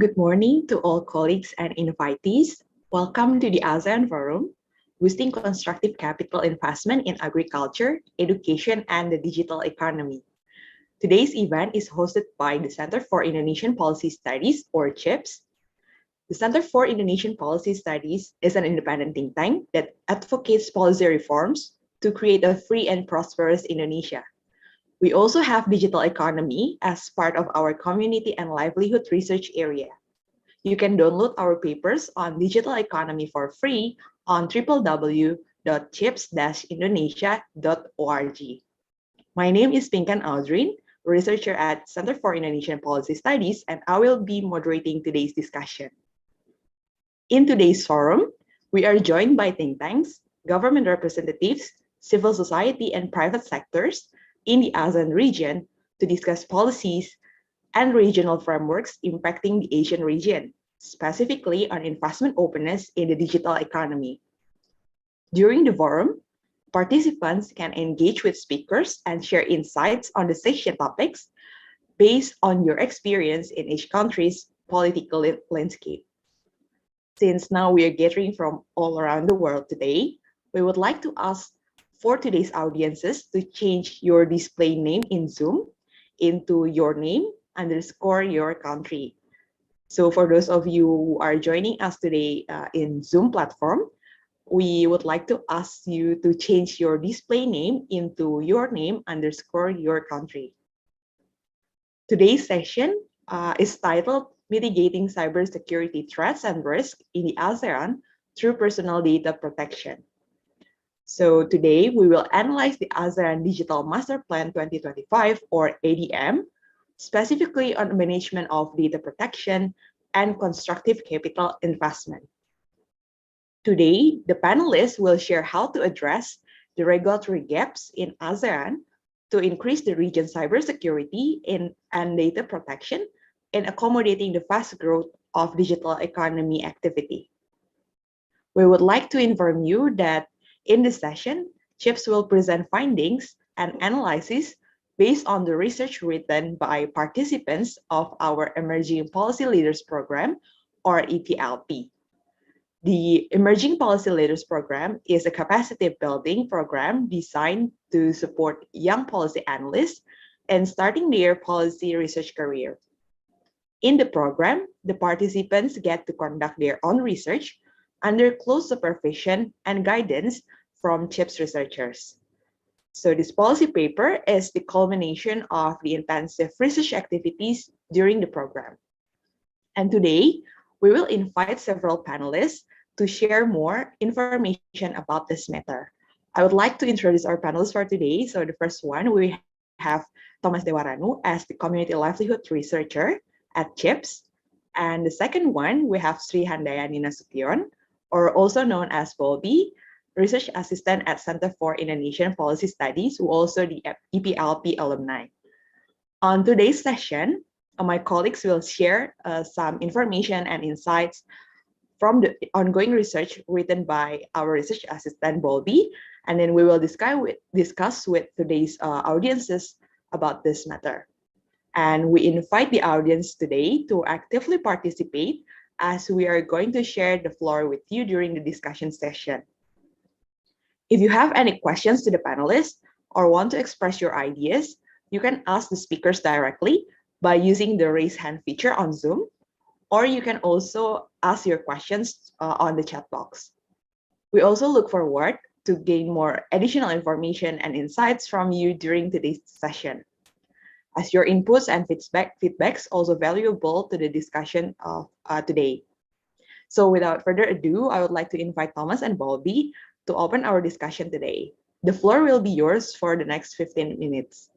Good morning to all colleagues and invitees. Welcome to the ASEAN Forum, boosting constructive capital investment in agriculture, education, and the digital economy. Today's event is hosted by the Center for Indonesian Policy Studies, or CIPS. The Center for Indonesian Policy Studies is an independent think tank that advocates policy reforms to create a free and prosperous Indonesia. We also have digital economy as part of our community and livelihood research area. You can download our papers on digital economy for free on www.chips-indonesia.org. My name is Pinkan Audrin, researcher at Center for Indonesian Policy Studies, and I will be moderating today's discussion. In today's forum, we are joined by think tanks, government representatives, civil society, and private sectors in the ASEAN region to discuss policies and regional frameworks impacting the Asian region, specifically on investment openness in the digital economy. During the forum, participants can engage with speakers and share insights on the session topics based on your experience in each country's political landscape. Since now we are gathering from all around the world today, we would like to ask for today's audiences to change your display name in Zoom into your name _ your country. So for those of you who are joining us today in Zoom platform, we would like to ask you to change your display name into your name _ your country. Today's session is titled Mitigating Cybersecurity Threats and Risks in the ASEAN Through Personal Data Protection. So today we will analyze the ASEAN Digital Master Plan 2025 or ADM, specifically on management of data protection and constructive capital investment. Today, the panelists will share how to address the regulatory gaps in ASEAN to increase the region's cybersecurity and data protection in accommodating the fast growth of digital economy activity. We would like to inform you that in this session, CIPS will present findings and analysis based on the research written by participants of our Emerging Policy Leaders Program, or EPLP. The Emerging Policy Leaders Program is a capacity building program designed to support young policy analysts in starting their policy research career. In the program, the participants get to conduct their own research under close supervision and guidance from CIPS researchers. So this policy paper is the culmination of the intensive research activities during the program. And today, we will invite several panelists to share more information about this matter. I would like to introduce our panelists for today. So the first one, we have Thomas Dewaranu as the Community Livelihood Researcher at CIPS. And the second one, we have Sri Handayani Nasution, or also known as Bobby, Research Assistant at Center for Indonesian Policy Studies, who also the EPLP alumni. On today's session, my colleagues will share some information and insights from the ongoing research written by our Research Assistant, Bobby, and then we will discuss with today's audiences about this matter. And we invite the audience today to actively participate as we are going to share the floor with you during the discussion session. If you have any questions to the panelists or want to express your ideas, you can ask the speakers directly by using the raise hand feature on Zoom, or you can also ask your questions on the chat box. We also look forward to gain more additional information and insights from you during today's session, as your inputs and feedbacks also valuable to the discussion of today. So without further ado, I would like to invite Thomas and Bobby to open our discussion today. The floor will be yours for the next 15 minutes.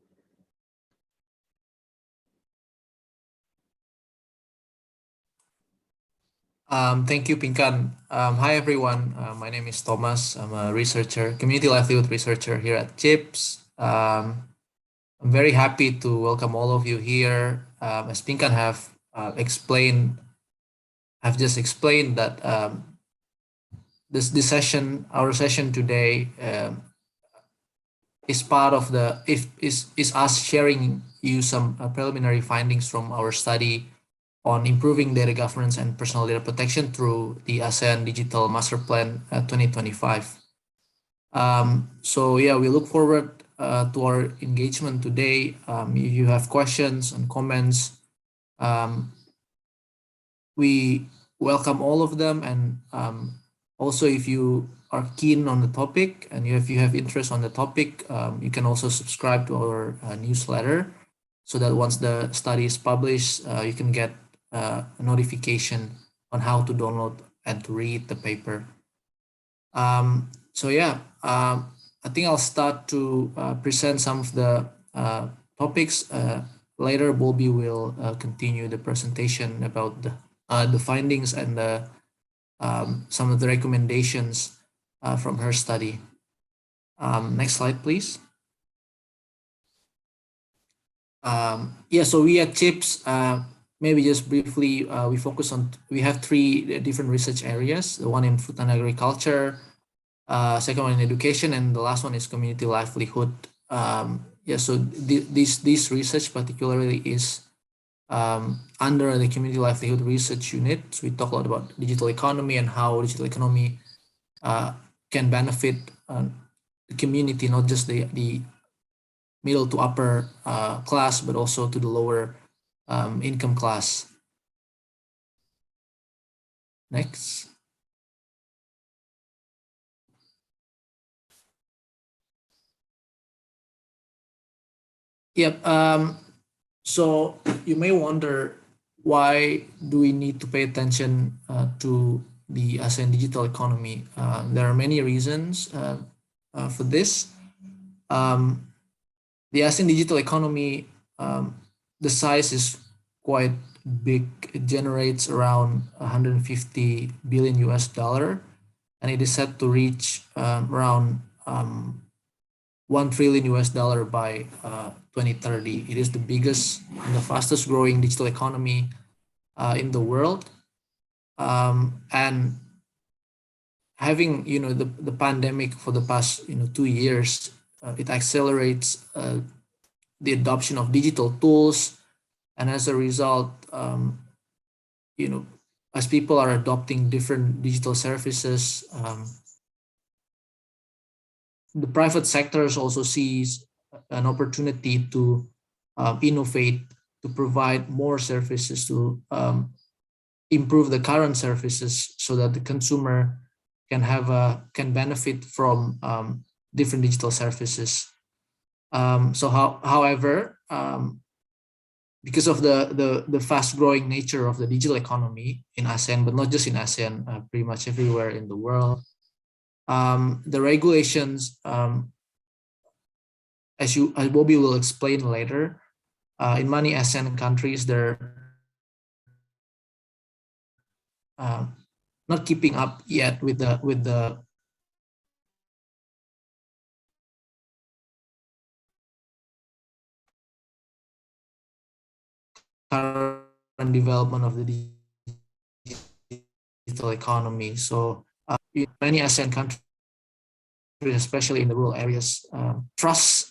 Thank you, Pinkan. Hi, everyone. My name is Thomas. I'm a researcher, community livelihood researcher here at CIPS. I'm very happy to welcome all of you here. As Pinkan have explained, I've just explained that this session, our session today, is part of is us sharing you some preliminary findings from our study on improving data governance and personal data protection through the ASEAN Digital Master Plan 2025. So yeah, we look forward to our engagement today. If you have questions and comments, we welcome all of them. And also, if you are keen on the topic and if you have interest on the topic, you can also subscribe to our newsletter so that once the study is published, you can get a notification on how to download and to read the paper. So yeah, I think I'll start to present some of the topics. Later, Bobby will continue the presentation about the findings and some of the recommendations from her study. Next slide, please. Yeah, so we at CIPS, maybe just briefly, we have three different research areas, the one in food and agriculture, second one in education, and the last one is community livelihood. Yeah, so this research particularly is under the community livelihood research unit. So we talk a lot about digital economy and how digital economy can benefit the community, not just the middle to upper class, but also to the lower income class. Next. Yep. So you may wonder, why do we need to pay attention to the ASEAN digital economy? There are many reasons for this. The ASEAN digital economy, the size is quite big. It generates around 150 billion US dollar, and it is set to reach around 1 trillion US dollar by 2030. It is the biggest and the fastest growing digital economy in the world. And having the pandemic for the past 2 years, it accelerates the adoption of digital tools, and as a result, as people are adopting different digital services, the private sectors also sees an opportunity to innovate, to provide more services, to improve the current services so that the consumer can benefit from different digital services. However, because of the fast growing nature of the digital economy in ASEAN, but not just in ASEAN, pretty much everywhere in the world, the regulations, as Bobby will explain later, in many ASEAN countries, they're not keeping up yet with the current development of the digital economy. So in many ASEAN countries, especially in the rural areas,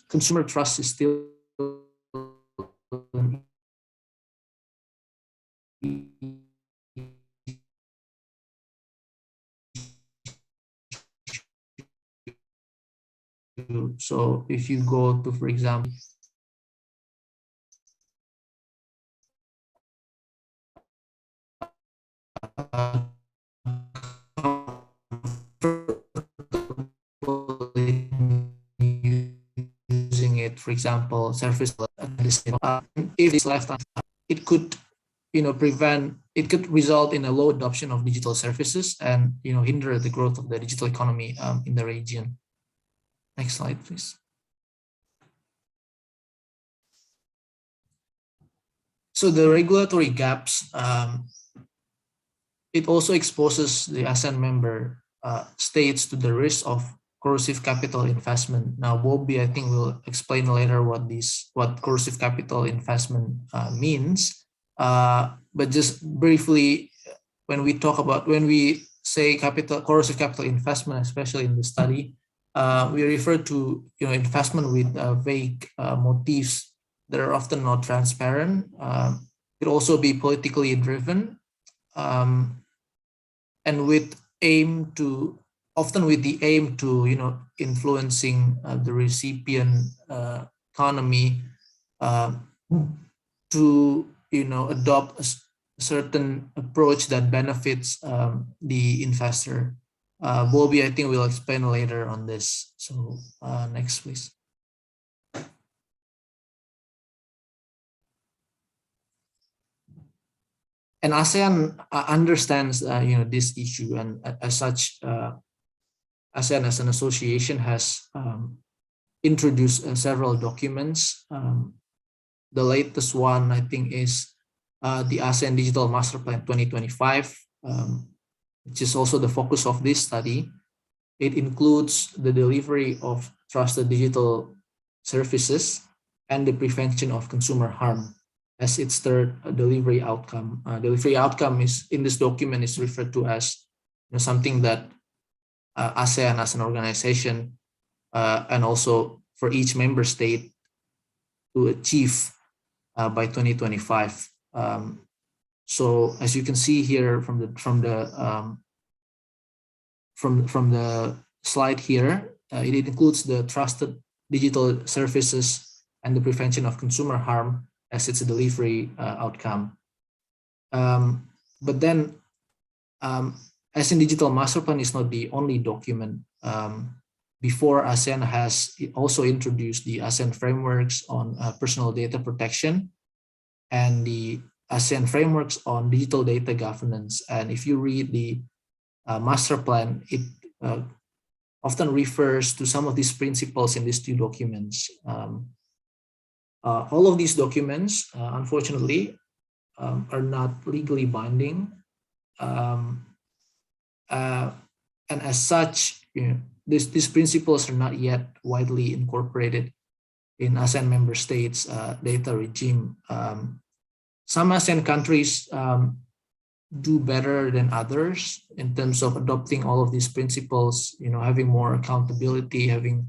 consumer trust is still so if you go to, for example, using it, for example, service, if it's left, it could result in a low adoption of digital services and hinder the growth of the digital economy in the region. Next slide, please. So the regulatory gaps, it also exposes the ASEAN member states to the risk of corrosive capital investment. Now, Bobby, I think, will explain later what corrosive capital investment means. But just briefly, when we say corrosive capital investment, especially in the study, we refer to investment with vague motives that are often not transparent. could also be politically driven, and often with the aim to influencing the recipient economy to adopt a certain approach that benefits the investor. Bobby, I think, will explain later on this. So next, please. And ASEAN understands this issue, and as such, ASEAN as an association has introduced several documents. The latest one, I think, is the ASEAN Digital Master Plan 2025, which is also the focus of this study. It includes the delivery of trusted digital services and the prevention of consumer harm as its third delivery outcome. Delivery outcome is in this document is referred to as something that ASEAN as an organization and also for each member state to achieve by 2025. So as you can see here from the slide here, it includes the trusted digital services and the prevention of consumer harm as its delivery outcome. But then ASEAN Digital Master Plan is not the only document. Before, ASEAN has also introduced the ASEAN frameworks on personal data protection and the ASEAN frameworks on digital data governance. And if you read the master plan, it often refers to some of these principles in these two documents. All of these documents, unfortunately, are not legally binding. And as such, these principles are not yet widely incorporated in ASEAN member states' data regime. Some ASEAN countries do better than others in terms of adopting all of these principles, having more accountability, having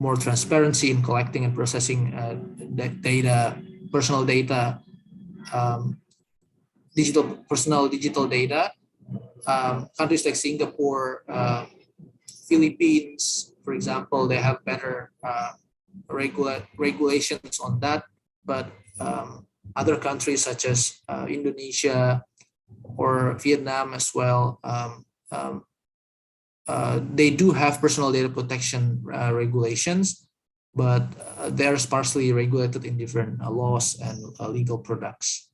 more transparency in collecting and processing data, personal data, digital data. Countries like Singapore, Philippines, for example, they have better regulations on that. But other countries such as Indonesia or Vietnam as well, they do have personal data protection regulations, but they're sparsely regulated in different laws and legal products.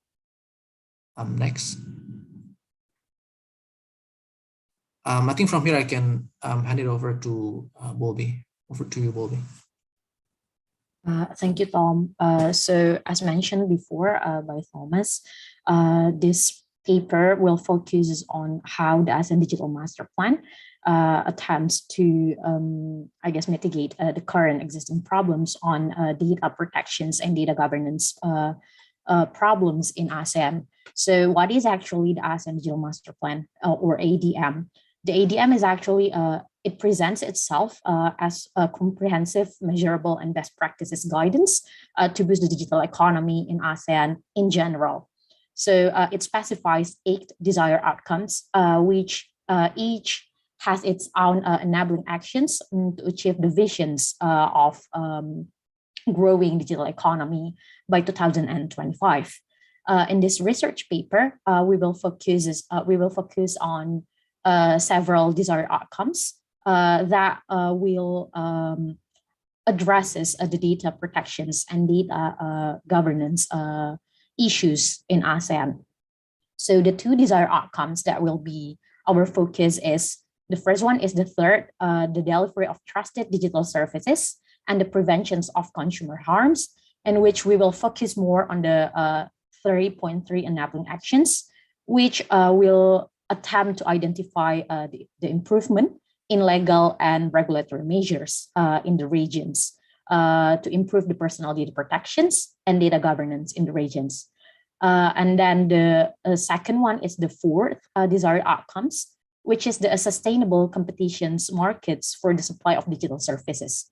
Next. I think from here I can hand it over to Bobby. Over to you, Bobby. Thank you, Tom. So as mentioned before by Thomas, this paper will focus on how the ASEAN Digital Master Plan attempts to, mitigate the current existing problems on data protections and data governance problems in ASEAN. So what is actually the ASEAN Digital Master Plan or ADM? The ADM is actually, it presents itself as a comprehensive, measurable, and best practices guidance to boost the digital economy in ASEAN in general. So it specifies 8 desired outcomes, which each has its own enabling actions to achieve the visions of growing digital economy by 2025. In this research paper, we will focus on several desired outcomes that will addresses the data protections and data governance issues in ASEAN. So the 2 desired outcomes that will be our focus is, the first one is the delivery of trusted digital services and the preventions of consumer harms, in which we will focus more on the 3.3 enabling actions, which will attempt to identify the improvement in legal and regulatory measures in the regions to improve the personal data protections and data governance in the regions. And then the second one is the 4th desired outcomes, which is the sustainable competitions markets for the supply of digital services.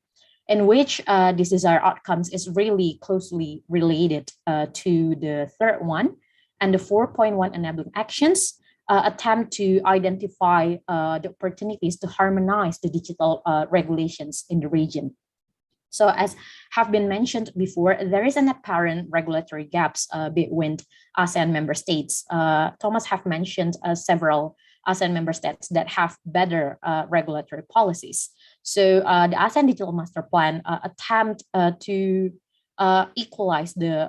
in which these desired outcomes is really closely related to the third one. And the 4.1 enabling actions attempt to identify the opportunities to harmonize the digital regulations in the region. So as have been mentioned before, there is an apparent regulatory gaps between ASEAN member states. Thomas have mentioned several ASEAN member states that have better regulatory policies. So the ASEAN Digital Master Plan attempt to equalize the,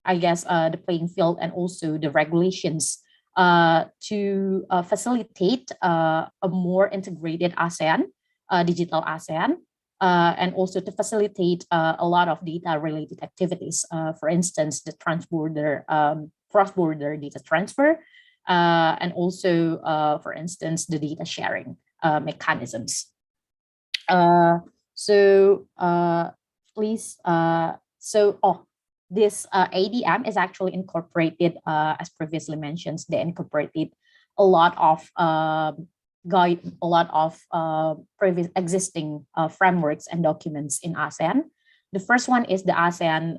the playing field and also the regulations to facilitate a more integrated ASEAN, digital ASEAN, and also to facilitate a lot of data-related activities. For instance, the cross-border data transfer, and also, for instance, the data sharing mechanisms. This ADM is actually incorporated, as previously mentioned, they incorporated a lot of previous existing frameworks and documents in ASEAN. The first one is the ASEAN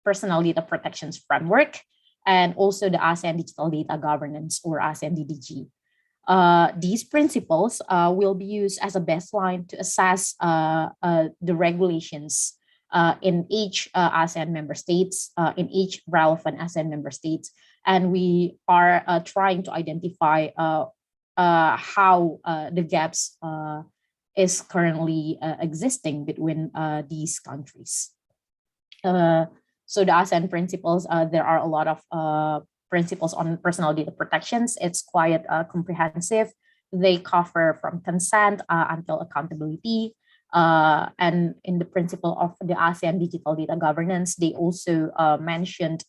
Personal Data Protections Framework, and also the ASEAN Digital Data Governance, or ASEAN DDG. These principles will be used as a baseline to assess the regulations in each ASEAN member states, in each relevant ASEAN member states, and we are trying to identify how the gaps is currently existing between these countries. So the ASEAN principles, there are a lot of principles on personal data protections. It's quite comprehensive. They cover from consent until accountability. And in the principle of the ASEAN digital data governance, they also mentioned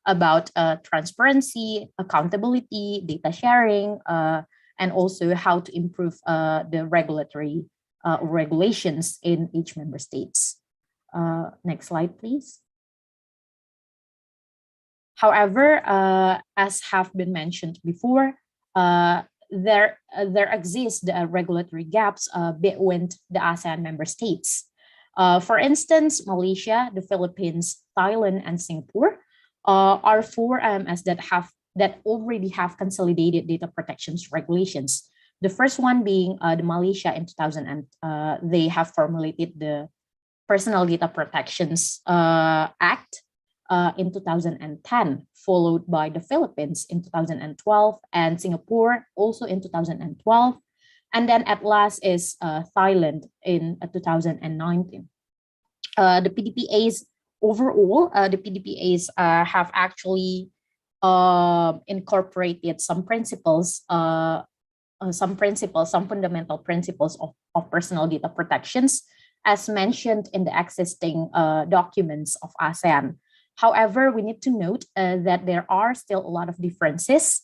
about transparency, accountability, data sharing, and also how to improve the regulatory regulations in each member states. Next slide, please. However, as have been mentioned before, there exist regulatory gaps between the ASEAN member states. For instance, Malaysia, the Philippines, Thailand, and Singapore are four AMS that already have consolidated data protections regulations. The first one being the Malaysia in 2000, they have formulated the Personal Data Protections Act in 2010, followed by the Philippines in 2012 and Singapore also in 2012. And then at last is Thailand in 2019. The PDPAs overall, the PDPAs have actually incorporated some principles, some fundamental principles of personal data protections as mentioned in the existing documents of ASEAN. However, we need to note that there are still a lot of differences,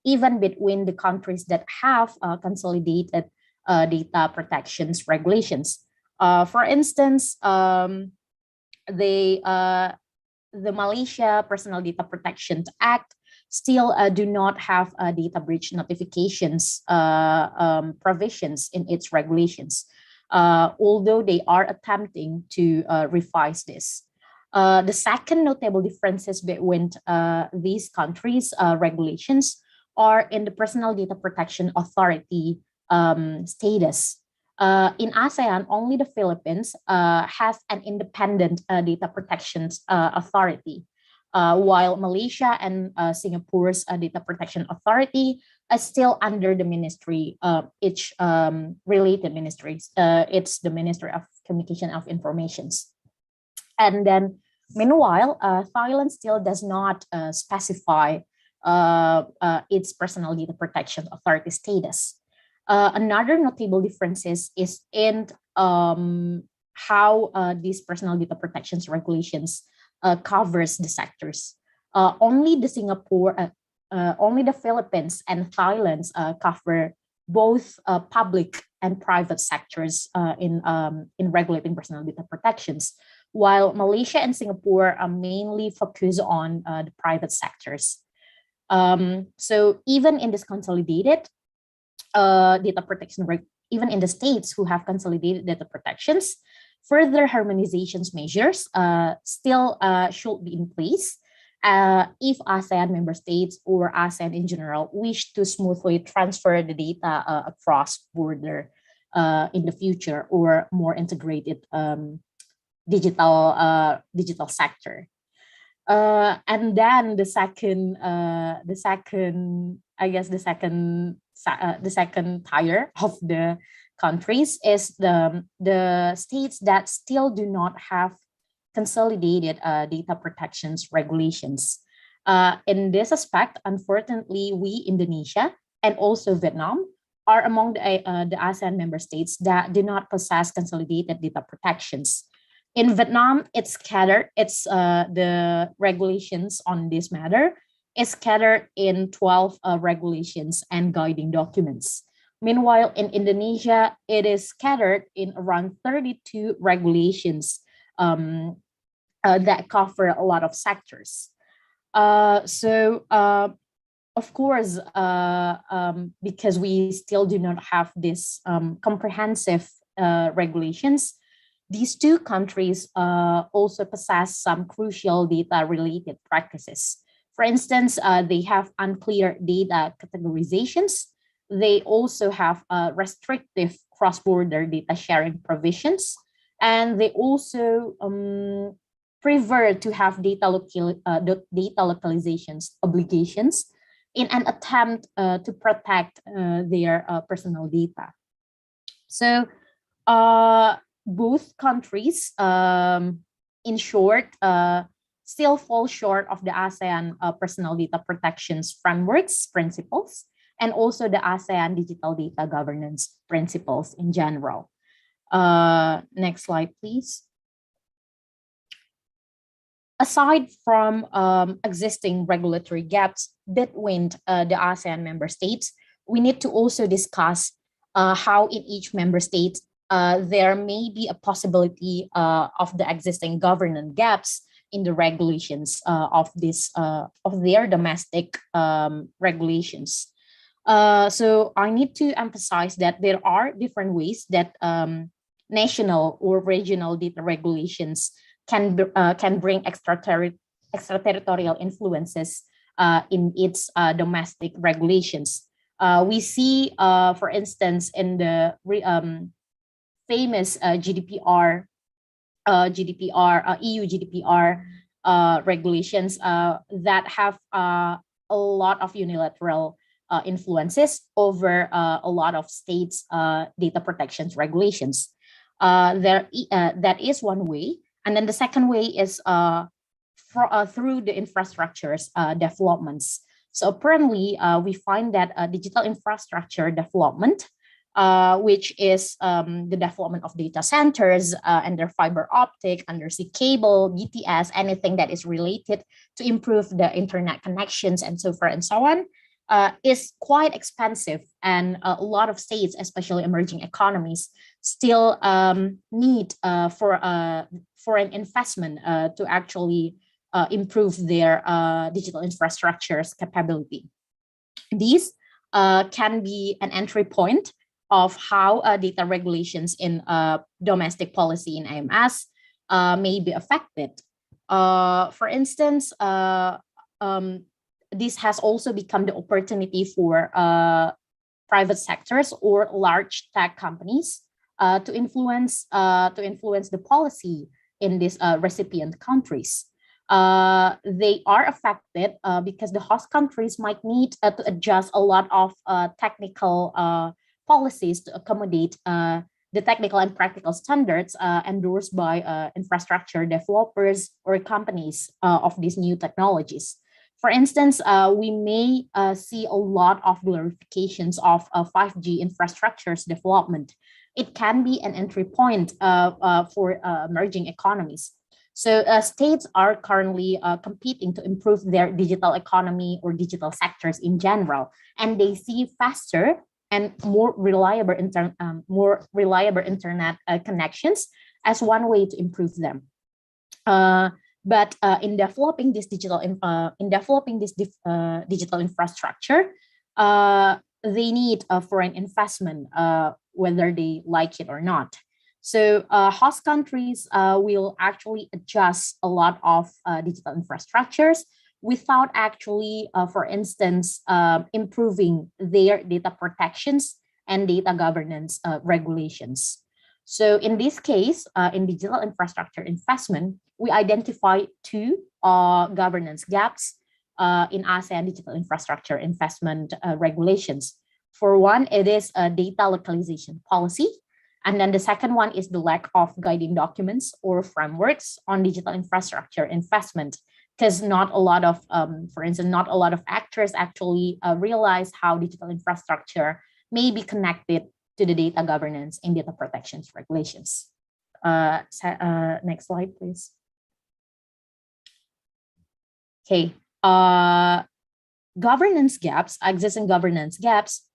even between the countries that have consolidated data protections regulations. For instance, the Malaysia Personal Data Protection Act still do not have data breach notifications provisions in its regulations, although they are attempting to revise this. The second notable differences between these countries' regulations are in the Personal Data Protection Authority status. In ASEAN, only the Philippines has an independent data protection authority, while Malaysia and Singapore's data protection authority is still under the ministry, each related ministries. It's the Ministry of Communication of Informations. And then, meanwhile, Thailand still does not specify its Personal Data Protection Authority status. Another notable differences is in how these personal data protections regulations covers the sectors. Only the Philippines and Thailand cover both public and private sectors in regulating personal data protections, while Malaysia and Singapore are mainly focused on the private sectors. So even in this consolidated data protection even in the states who have consolidated data protections, further harmonizations measures still should be in place if ASEAN member states or ASEAN in general wish to smoothly transfer the data across border in the future, or more integrated digital sector. And then the second tier of the countries is the states that still do not have consolidated data protections regulations. In this aspect, unfortunately, we, Indonesia, and also Vietnam, are among the ASEAN member states that do not possess consolidated data protections. In Vietnam, it's scattered. It's the regulations on this matter is scattered in 12 regulations and guiding documents. Meanwhile, in Indonesia, it is scattered in around 32 regulations that cover a lot of sectors. Of course, because we still do not have this comprehensive regulations, these two countries also possess some crucial data-related practices. For instance, they have unclear data categorizations. They also have restrictive cross-border data sharing provisions, and they also prefer to have data localizations obligations in an attempt to protect their personal data. So both countries, in short, still fall short of the ASEAN personal data protections frameworks principles, and also the ASEAN digital data governance principles in general. Next slide, please. Aside from existing regulatory gaps between the ASEAN member states, we need to also discuss how in each member state there may be a possibility of the existing governance gaps in the regulations of their domestic regulations. So I need to emphasize that there are different ways that national or regional data regulations can bring extraterritorial influences in its domestic regulations. We see, for instance, in the famous GDPR, EU GDPR regulations that have a lot of unilateral influences over a lot of states' data protections regulations. That is one way. And then the second way is through the infrastructures developments. So apparently, we find that digital infrastructure development, which is the development of data centers and their fiber optic, undersea cable, BTS, anything that is related to improve the internet connections and so forth and so on, is quite expensive. And a lot of states, especially emerging economies, still need for an investment to actually improve their digital infrastructure's capability. These can be an entry point of how data regulations in domestic policy in IMS may be affected. For instance, this has also become the opportunity for private sectors or large tech companies to influence the policy in these recipient countries. They are affected because the host countries might need to adjust a lot of technical policies to accommodate the technical and practical standards endorsed by infrastructure developers or companies of these new technologies. For instance, we may see a lot of glorifications of 5G infrastructures development. It can be an entry point for emerging economies. So states are currently competing to improve their digital economy or digital sectors in general, and they see faster and more reliable internet connections as one way to improve them. But in developing this digital infrastructure, they need foreign investment, whether they like it or not. So host countries will actually adjust a lot of digital infrastructures without actually, for instance, improving their data protections and data governance regulations. So in this case, in digital infrastructure investment, we identify two governance gaps in ASEAN digital infrastructure investment regulations. For one, it is a data localization policy. And then the second one is the lack of guiding documents or frameworks on digital infrastructure investment, because not a lot of, for instance, not a lot of actors actually realize how digital infrastructure may be connected to the data governance and data protections regulations. Next slide, please. Okay, governance gaps, existing governance gaps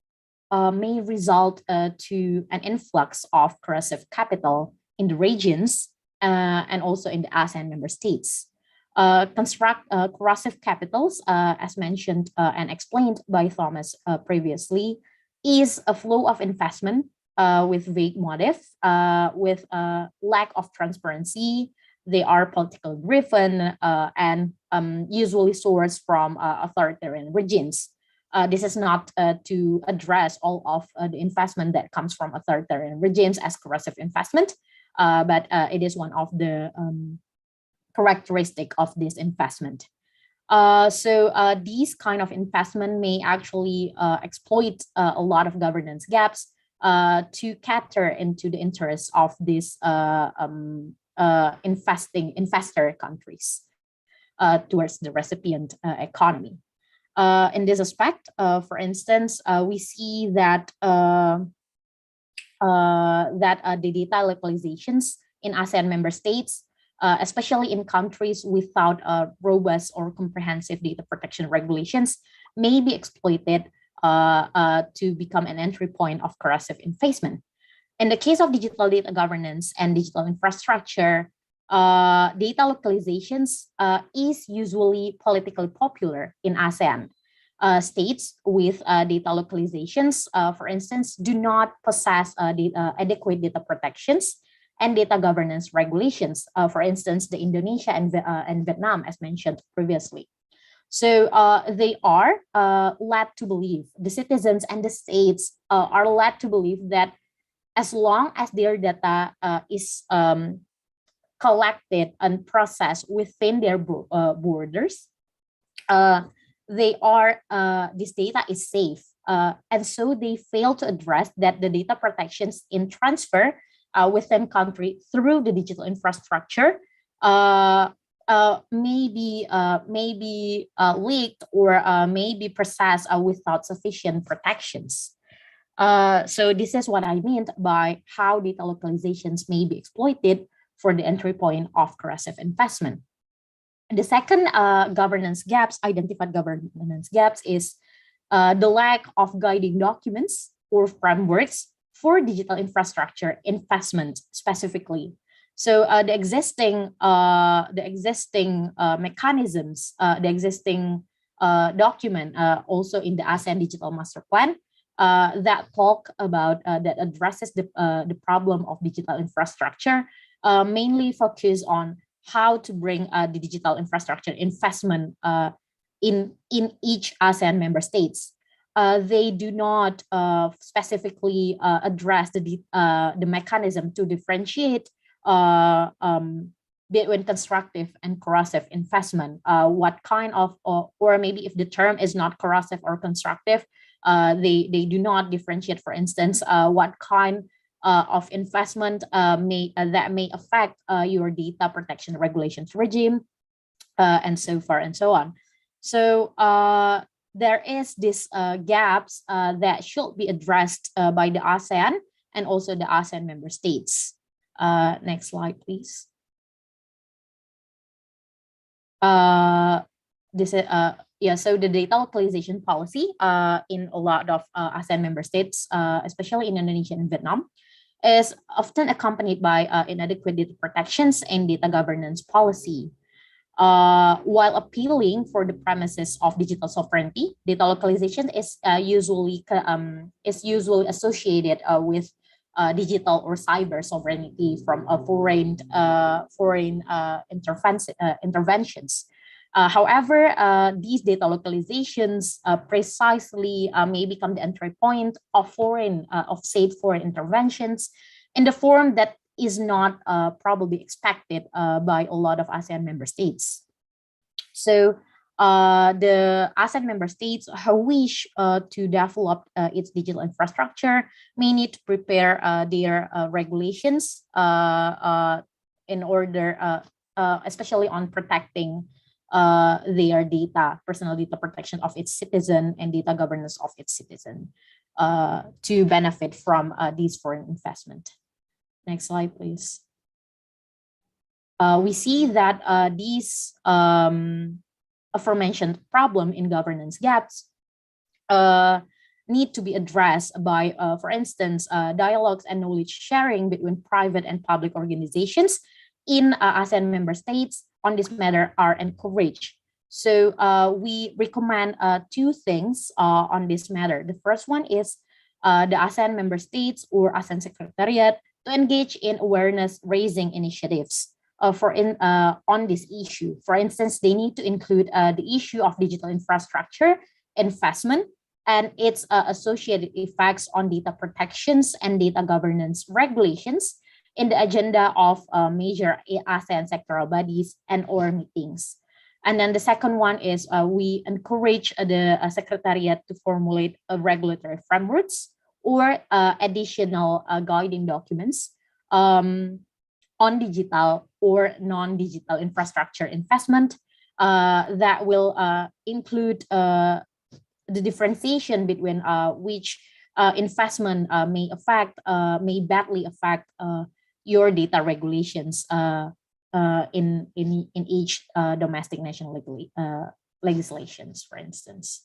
may result to an influx of corrosive capital in the regions and also in the ASEAN member states. Corrosive capitals, as mentioned and explained by Thomas previously, is a flow of investment with vague motive, with lack of transparency. They are political driven and usually sourced from authoritarian regimes. This is not to address all of the investment that comes from authoritarian regimes as corrosive investment, but it is one of the characteristic of this investment. So these kind of investment may actually exploit a lot of governance gaps to cater into the interests of these investor countries towards the recipient economy. In this aspect, for instance, we see that the data localizations in ASEAN member states, especially in countries without robust or comprehensive data protection regulations, may be exploited to become an entry point of corrosive investment. In the case of digital data governance and digital infrastructure, data localizations is usually politically popular in ASEAN. States with data localizations, for instance, do not possess adequate data protections and data governance regulations. For instance, the Indonesia and Vietnam, as mentioned previously. So they are led to believe, the citizens and the states are led to believe that as long as their data is collected and processed within their borders, this data is safe. And so they fail to address that the data protections in transfer within country through the digital infrastructure may be leaked or may be processed without sufficient protections. So this is what I meant by how data localizations may be exploited for the entry point of corrosive investment. And the second identified governance gaps is the lack of guiding documents or frameworks for digital infrastructure investment specifically. So the existing mechanisms, the existing document also in the ASEAN Digital Master Plan that talk about that addresses the problem of digital infrastructure, mainly focus on how to bring the digital infrastructure investment in each ASEAN member states. They do not specifically address the mechanism to differentiate between constructive and corrosive investment. What kind of, or maybe if the term is not corrosive or constructive, they do not differentiate, for instance, what kind of investment that may affect your data protection regulations regime, and so far and so on. So there is this gaps that should be addressed by the ASEAN and also the ASEAN member states. Next slide, please. So the data localization policy in a lot of ASEAN member states, especially in Indonesia and Vietnam, is often accompanied by inadequate data protections and data governance policy. While appealing for the premises of digital sovereignty, data localization is usually associated with digital or cyber sovereignty from interventions. However, these data localizations precisely may become the entry point of foreign interventions in the form that is not probably expected by a lot of ASEAN member states. So the ASEAN member states who wish to develop its digital infrastructure may need to prepare their regulations in order, especially on protecting their data, personal data protection of its citizen and data governance of its citizen to benefit from these foreign investment. Next slide, please. We see that these aforementioned problem in governance gaps need to be addressed by, for instance, dialogues and knowledge sharing between private and public organizations in ASEAN member states on this matter are encouraged. So we recommend two things on this matter. The first one is the ASEAN member states or ASEAN Secretariat to engage in awareness raising initiatives on this issue. For instance, they need to include the issue of digital infrastructure investment and its associated effects on data protections and data governance regulations in the agenda of major ASEAN sectoral bodies and or meetings. And then the second one is we encourage the Secretariat to formulate regulatory frameworks or additional guiding documents on digital or non-digital infrastructure investment that will include the differentiation between which investment may badly affect your data regulations in each domestic national legislations, for instance.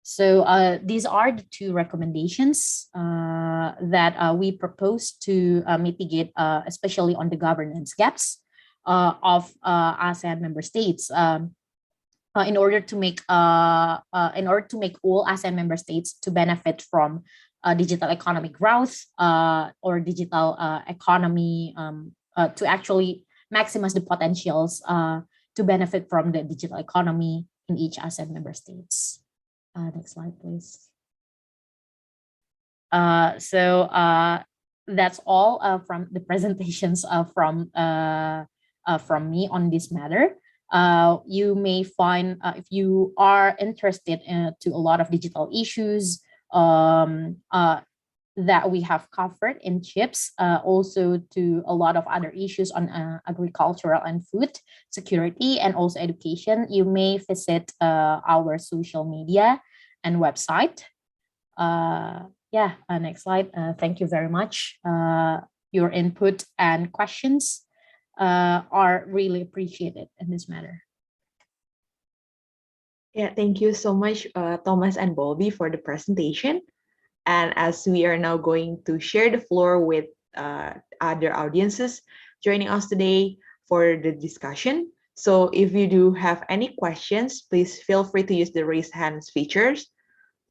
So these are the two recommendations that we propose to mitigate, especially on the governance gaps of ASEAN member states, in order to make all ASEAN member states to benefit from digital economic growth or digital economy to actually maximize the potentials to benefit from the digital economy in each ASEAN member states. Next slide, please. So that's all from the presentations from me on this matter. You may find, if you are interested to a lot of digital issues that we have covered in CIPS, also to a lot of other issues on agricultural and food security and also education, you may visit our social media and website. Next slide. Thank you very much. Your input and questions are really appreciated in this matter. Yeah, thank you so much, Thomas and Bobby, for the presentation. And as we are now going to share the floor with other audiences joining us today for the discussion. So if you do have any questions, please feel free to use the raise hands features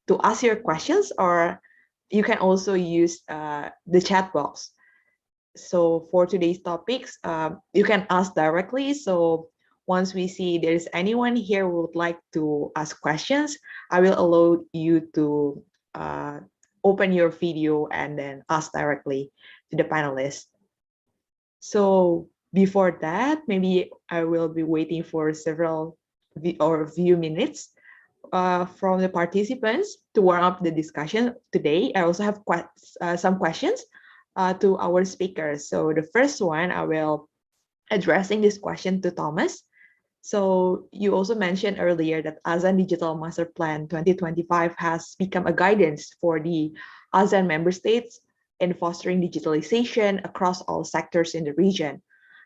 to ask your questions, or you can also use the chat box. So for today's topics, you can ask directly. So once we see there's anyone here who would like to ask questions, I will allow you to open your video and then ask directly to the panelists. So before that, maybe I will be waiting for several few minutes from the participants to warm up the discussion today. I also have some questions to our speakers. So the first one, I will addressing this question to Thomas. So you also mentioned earlier that ASEAN Digital Master Plan 2025 has become a guidance for the ASEAN member states in fostering digitalization across all sectors in the region.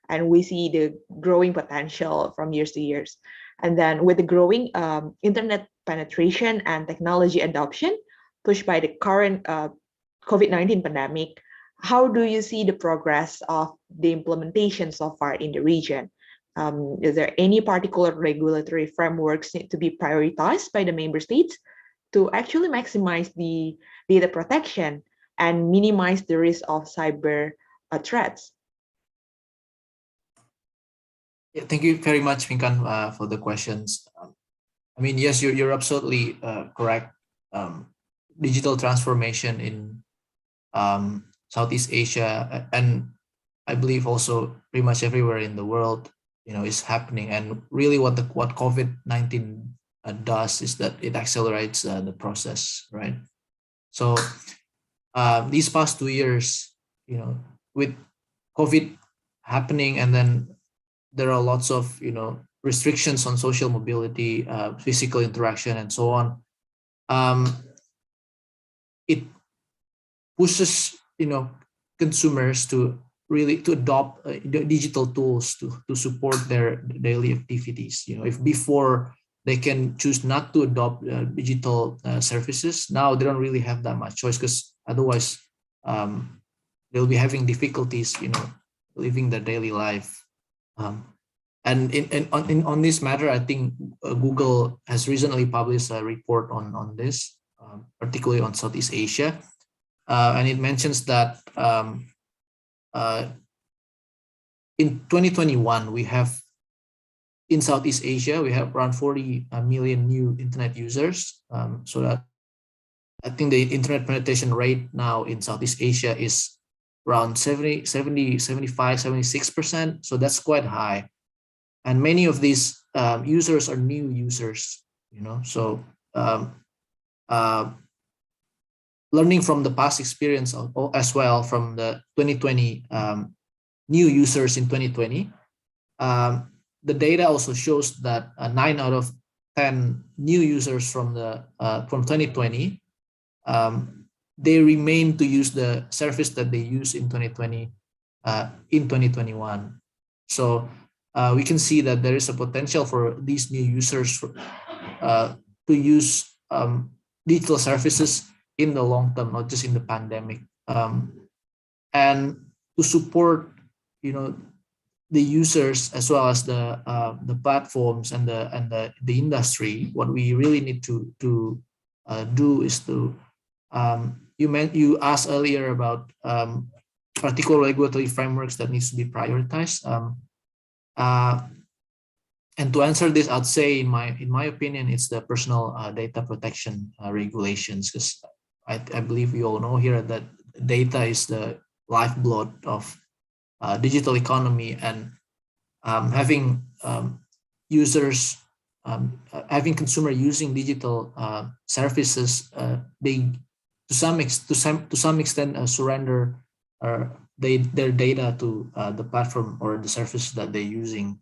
And we see the growing potential from years to years. And then with the growing internet penetration and technology adoption pushed by the current COVID-19 pandemic, how do you see the progress of the implementation so far in the region? Is there any particular regulatory frameworks need to be prioritized by the member states to actually maximize the data protection and minimize the risk of cyber threats? Yeah, thank you very much, Pinkan, for the questions. I mean, yes, you're absolutely correct. Digital transformation in Southeast Asia, and I believe also pretty much everywhere in the world, is happening. And really, what COVID-19 does is that it accelerates the process, right? So these past 2 years, with COVID happening, and then there are lots of restrictions on social mobility, physical interaction, and so on. It pushes consumers to really to adopt digital tools to support their daily activities. If before they can choose not to adopt digital services, now they don't really have that much choice, because otherwise they'll be having difficulties living their daily life. And on this matter, I think Google has recently published a report on this, particularly on Southeast Asia. And it mentions that in 2021, we have in Southeast Asia, we have around 40 million new internet users. So that I think the internet penetration rate now in Southeast Asia is around 70, 75, 76%. So that's quite high. And many of these users are new users, so learning from the past experience as well, from the 2020 new users in 2020, the data also shows that 9 out of 10 new users from 2020, they remain to use the service that they use in 2020 in 2021. So we can see that there is a potential for these new users to use digital services in the long term, not just in the pandemic, and to support, the users as well as the platforms and the industry. What we really need to do is to you asked earlier about particular regulatory frameworks that needs to be prioritized. And to answer this, I'd say in my opinion, it's the personal data protection regulations, because I believe we all know here that data is the lifeblood of digital economy, and having users, having consumer using digital services, they to some extent surrender their data to the platform or the service that they're using.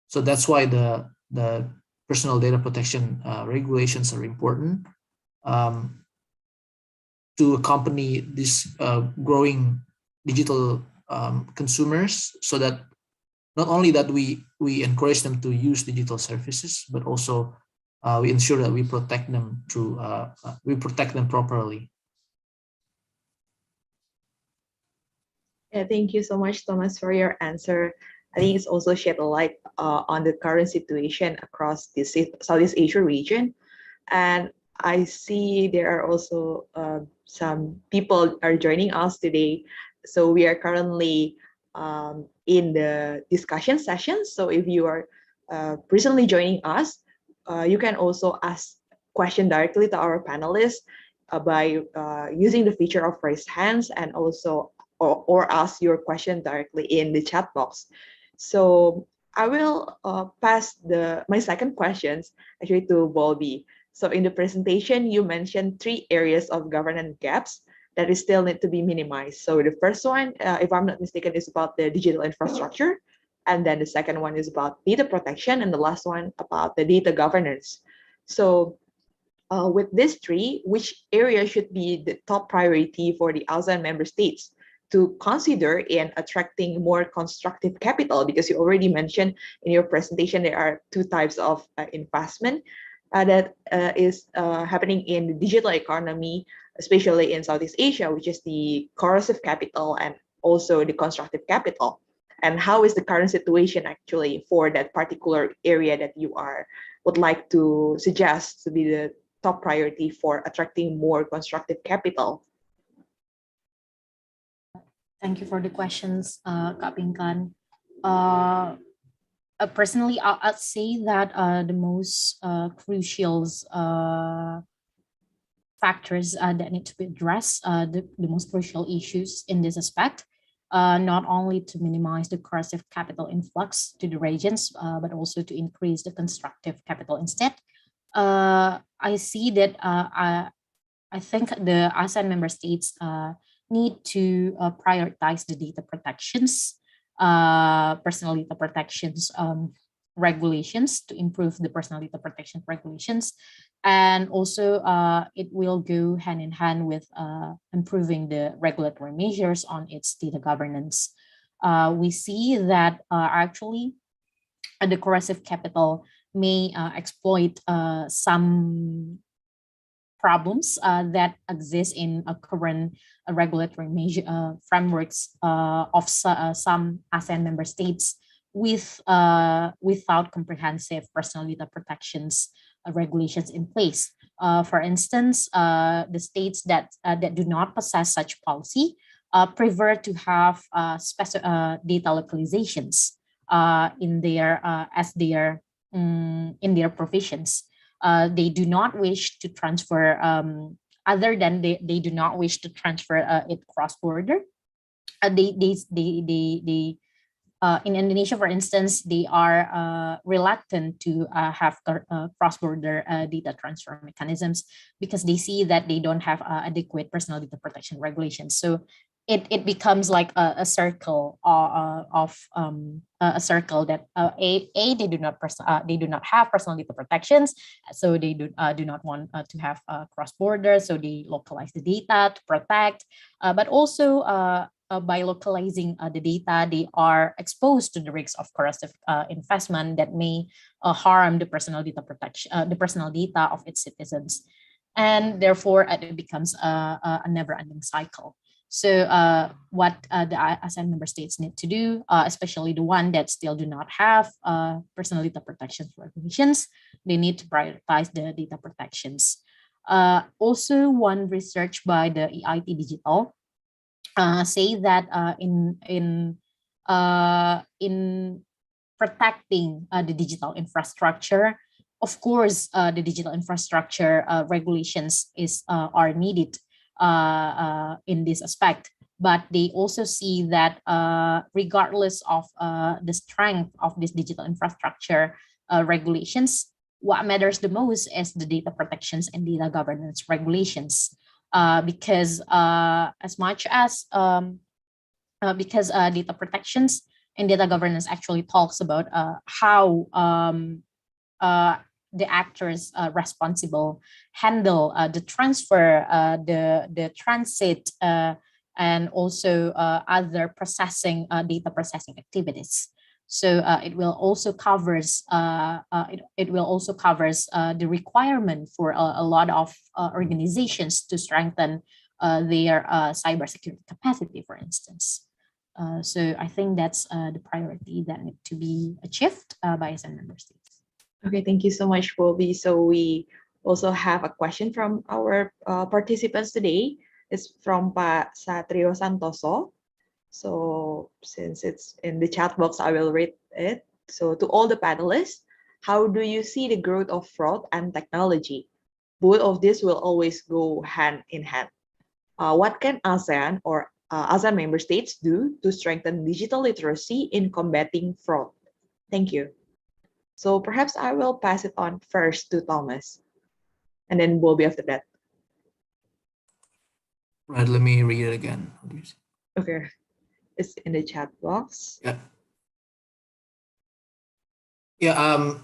So that's why the personal data protection regulations are important to accompany this growing digital consumers, so that not only that we encourage them to use digital services, but also we ensure that we protect them properly. Yeah, thank you so much, Thomas, for your answer. I think it's also shed a light on the current situation across the Southeast Asia region. And I see there are also some people are joining us today. So we are currently in the discussion session. So if you are recently joining us, you can also ask question directly to our panelists by using the feature of raise hands, and also or ask your question directly in the chat box. So I will pass my second questions actually to Bobby. So in the presentation, you mentioned 3 areas of governance gaps that is still need to be minimized. So the first one, if I'm not mistaken, is about the digital infrastructure. And then the second one is about data protection. And the last one about the data governance. So with these 3, which area should be the top priority for the ASEAN member states to consider in attracting more constructive capital? Because you already mentioned in your presentation, there are 2 types of investment that is happening in the digital economy, especially in Southeast Asia, which is the corrosive capital and also the constructive capital. And how is the current situation actually for that particular area that you would like to suggest to be the top priority for attracting more constructive capital? Thank you for the questions, Kak Pinkan. Personally, I'd say that the most crucial factors that need to be addressed, the most crucial issues in this aspect, not only to minimize the corrosive capital influx to the regions, but also to increase the constructive capital instead. I see that I think the ASEAN member states need to prioritize the data protections, personal data protections regulations to improve the personal data protection regulations. And also it will go hand in hand with improving the regulatory measures on its data governance. We see that actually the corrosive capital may exploit some problems that exist in current regulatory measure frameworks of some ASEAN member states without comprehensive personal data protections regulations in place. For instance, the states that do not possess such policy prefer to have data localizations in their in their provisions. They do not wish to transfer other than they do not wish to transfer it cross border. They in Indonesia, for instance, they are reluctant to have cross-border data transfer mechanisms because they see that they don't have adequate personal data protection regulations. So it becomes like a circle of a circle that they do not have personal data protections, so they do not want to have cross-border, so they localize the data to protect, but also by localizing the data, they are exposed to the risks of corrosive investment that may harm the personal data protection, the personal data of its citizens, and therefore it becomes a never-ending cycle. So what the ASEAN member states need to do, especially the one that still do not have personal data protection regulations, they need to prioritize the data protections. Also, one research by the EIT Digital say that in protecting the digital infrastructure, of course, the digital infrastructure regulations are needed in this aspect. But they also see that regardless of the strength of this digital infrastructure regulations, what matters the most is the data protections and data governance regulations. Because as much as because data protections and data governance actually talks about how the actors responsible handle the transfer, the transit, and also other processing data processing activities. So it will also covers it will also covers the requirement for a lot of organizations to strengthen their cybersecurity capacity, for instance. So I think that's the priority that need to be achieved by ASEAN member states. Okay, thank you so much, Bobby. So we also have a question from our participants today. It's from Pak Satrio Santoso. So since it's in the chat box, I will read it. So to all the panelists, how do you see the growth of fraud and technology? Both of these will always go hand in hand. What can ASEAN or ASEAN member states do to strengthen digital literacy in combating fraud? Thank you. So perhaps I will pass it on first to Thomas, and then Bobby after that. Right, let me read it again. Okay. It's in the chat box. Yeah. Yeah.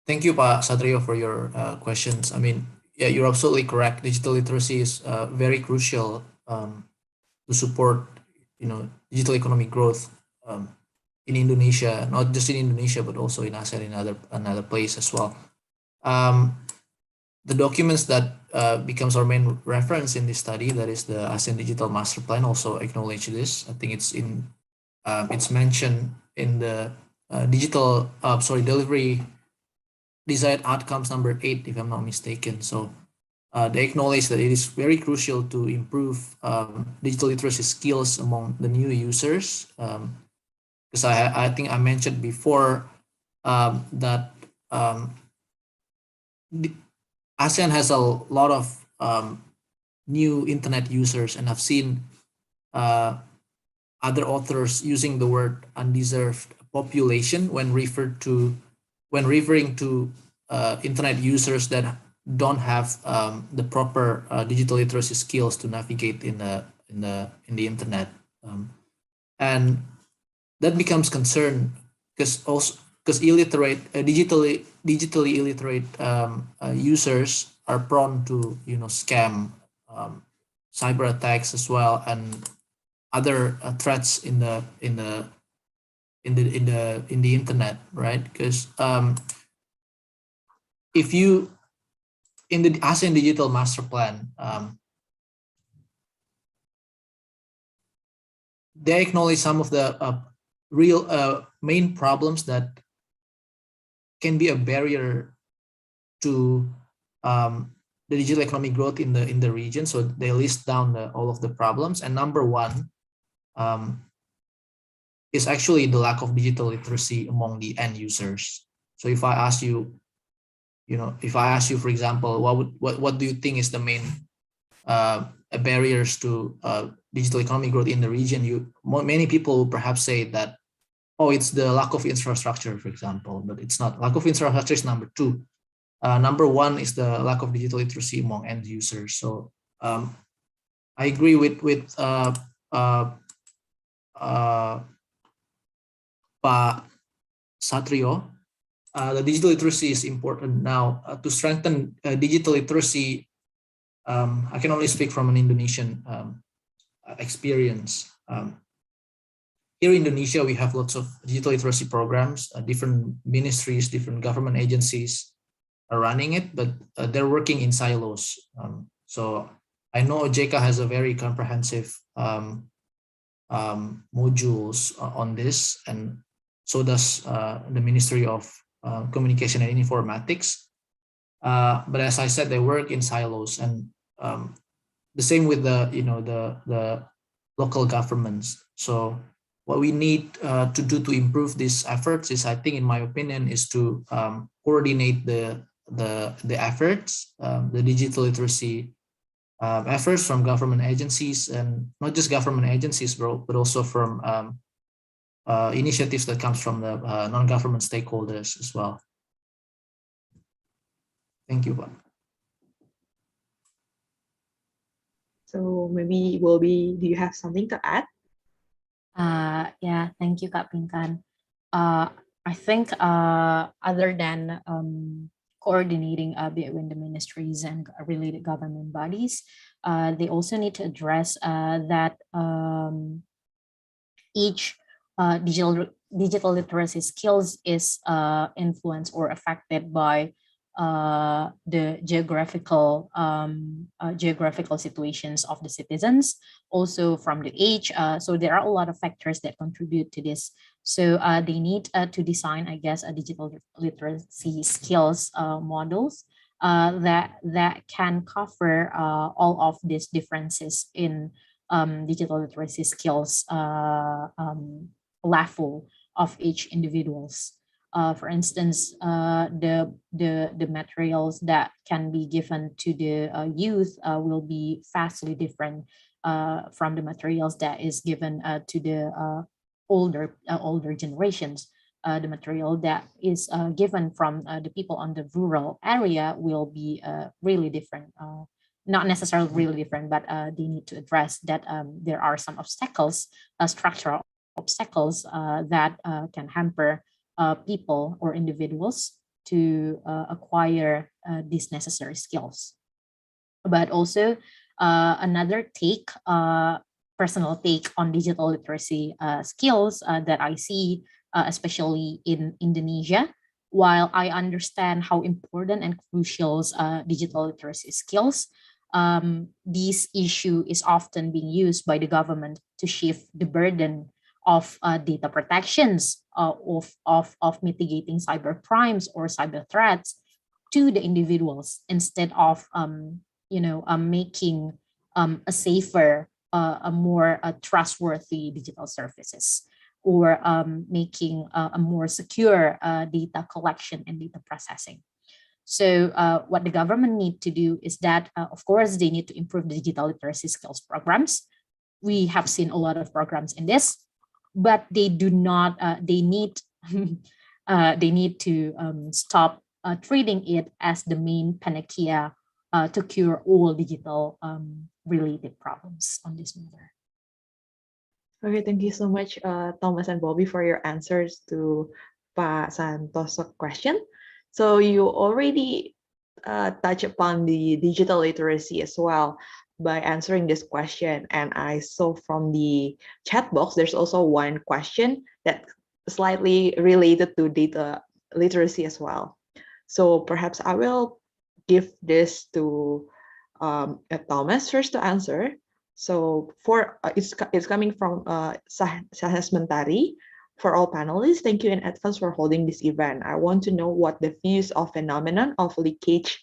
Thank you, Pak Satrio, for your questions. I mean, yeah, you're absolutely correct. Digital literacy is very crucial to support, digital economic growth in Indonesia, not just in Indonesia, but also in ASEAN, in another place as well. The documents that becomes our main reference in this study, that is the ASEAN Digital Master Plan, also acknowledge this. I think it's in it's mentioned in the delivery desired outcomes number 8, if I'm not mistaken. So they acknowledge that it is very crucial to improve digital literacy skills among the new users. Because I think I mentioned before that ASEAN has a lot of new internet users, and I've seen other authors using the word undeserved population when referring to internet users that don't have the proper digital literacy skills to navigate in the internet, and that becomes concern because digitally illiterate users are prone to scam, cyber attacks as well, and other threats in the internet, right? Because if you in the ASEAN Digital Master Plan, they acknowledge some of the real main problems that can be a barrier to the digital economic growth in the region. So they list down all of the problems, and number one is actually the lack of digital literacy among the end users. So if I ask you, for example, what do you think is the main barriers to digital economic growth in the region? Many people will perhaps say that, oh, it's the lack of infrastructure, for example, but it's not. Lack of infrastructure is number two. Number one is the lack of digital literacy among end users. So I agree with Pa Satrio. The digital literacy is important now. To strengthen digital literacy, I can only speak from an Indonesian experience. Here in Indonesia, we have lots of digital literacy programs. Different ministries, different government agencies are running it, but they're working in silos. So I know JK has a very comprehensive modules on this, and so does the Ministry of Communication and Informatics. But as I said, they work in silos, and the same with the local governments. So what we need to do to improve these efforts is, I think, in my opinion, is to coordinate the efforts, the digital literacy efforts from government agencies, and not just government agencies, but also from initiatives that comes from the non-government stakeholders as well. Thank you, Pak. So maybe Wilby, do you have something to add? Yeah, thank you, Kak Pinkan. I think other than coordinating between the ministries and related government bodies, they also need to address that each digital literacy skills is influenced or affected by the geographical situations of the citizens, also from the age. So there are a lot of factors that contribute to this. So they need to design, I guess, a digital literacy skills models that can cover all of these differences in digital literacy skills level of each individuals. For instance, the materials that can be given to the youth will be vastly different from the materials that is given to the older generations. The material that is given from the people on the rural area will be really different. Not necessarily really different, but they need to address that there are some obstacles, structural obstacles that can hamper people or individuals to acquire these necessary skills. But also another personal take on digital literacy skills that I see, especially in Indonesia. While I understand how important and crucial digital literacy skills, this issue is often being used by the government to shift the burden of data protections, of mitigating cyber crimes or cyber threats to the individuals, instead of making a safer, a more trustworthy digital services, or making a more secure data collection and data processing. So what the government need to do is that, of course, they need to improve the digital literacy skills programs. We have seen a lot of programs in this, but they do not. They need they need to stop treating it as the main panacea to cure all digital related problems on this matter. Okay, thank you so much, Thomas and Bobby, for your answers to Pa Santos' question. So you already touched upon the digital literacy as well by answering this question. And I saw from the chat box, there's also one question that slightly related to data literacy as well. So perhaps I will give this to Thomas first to answer. So for it's coming from Sahas Mentari. For all panelists, thank you in advance for holding this event. I want to know what the views of phenomenon of leakage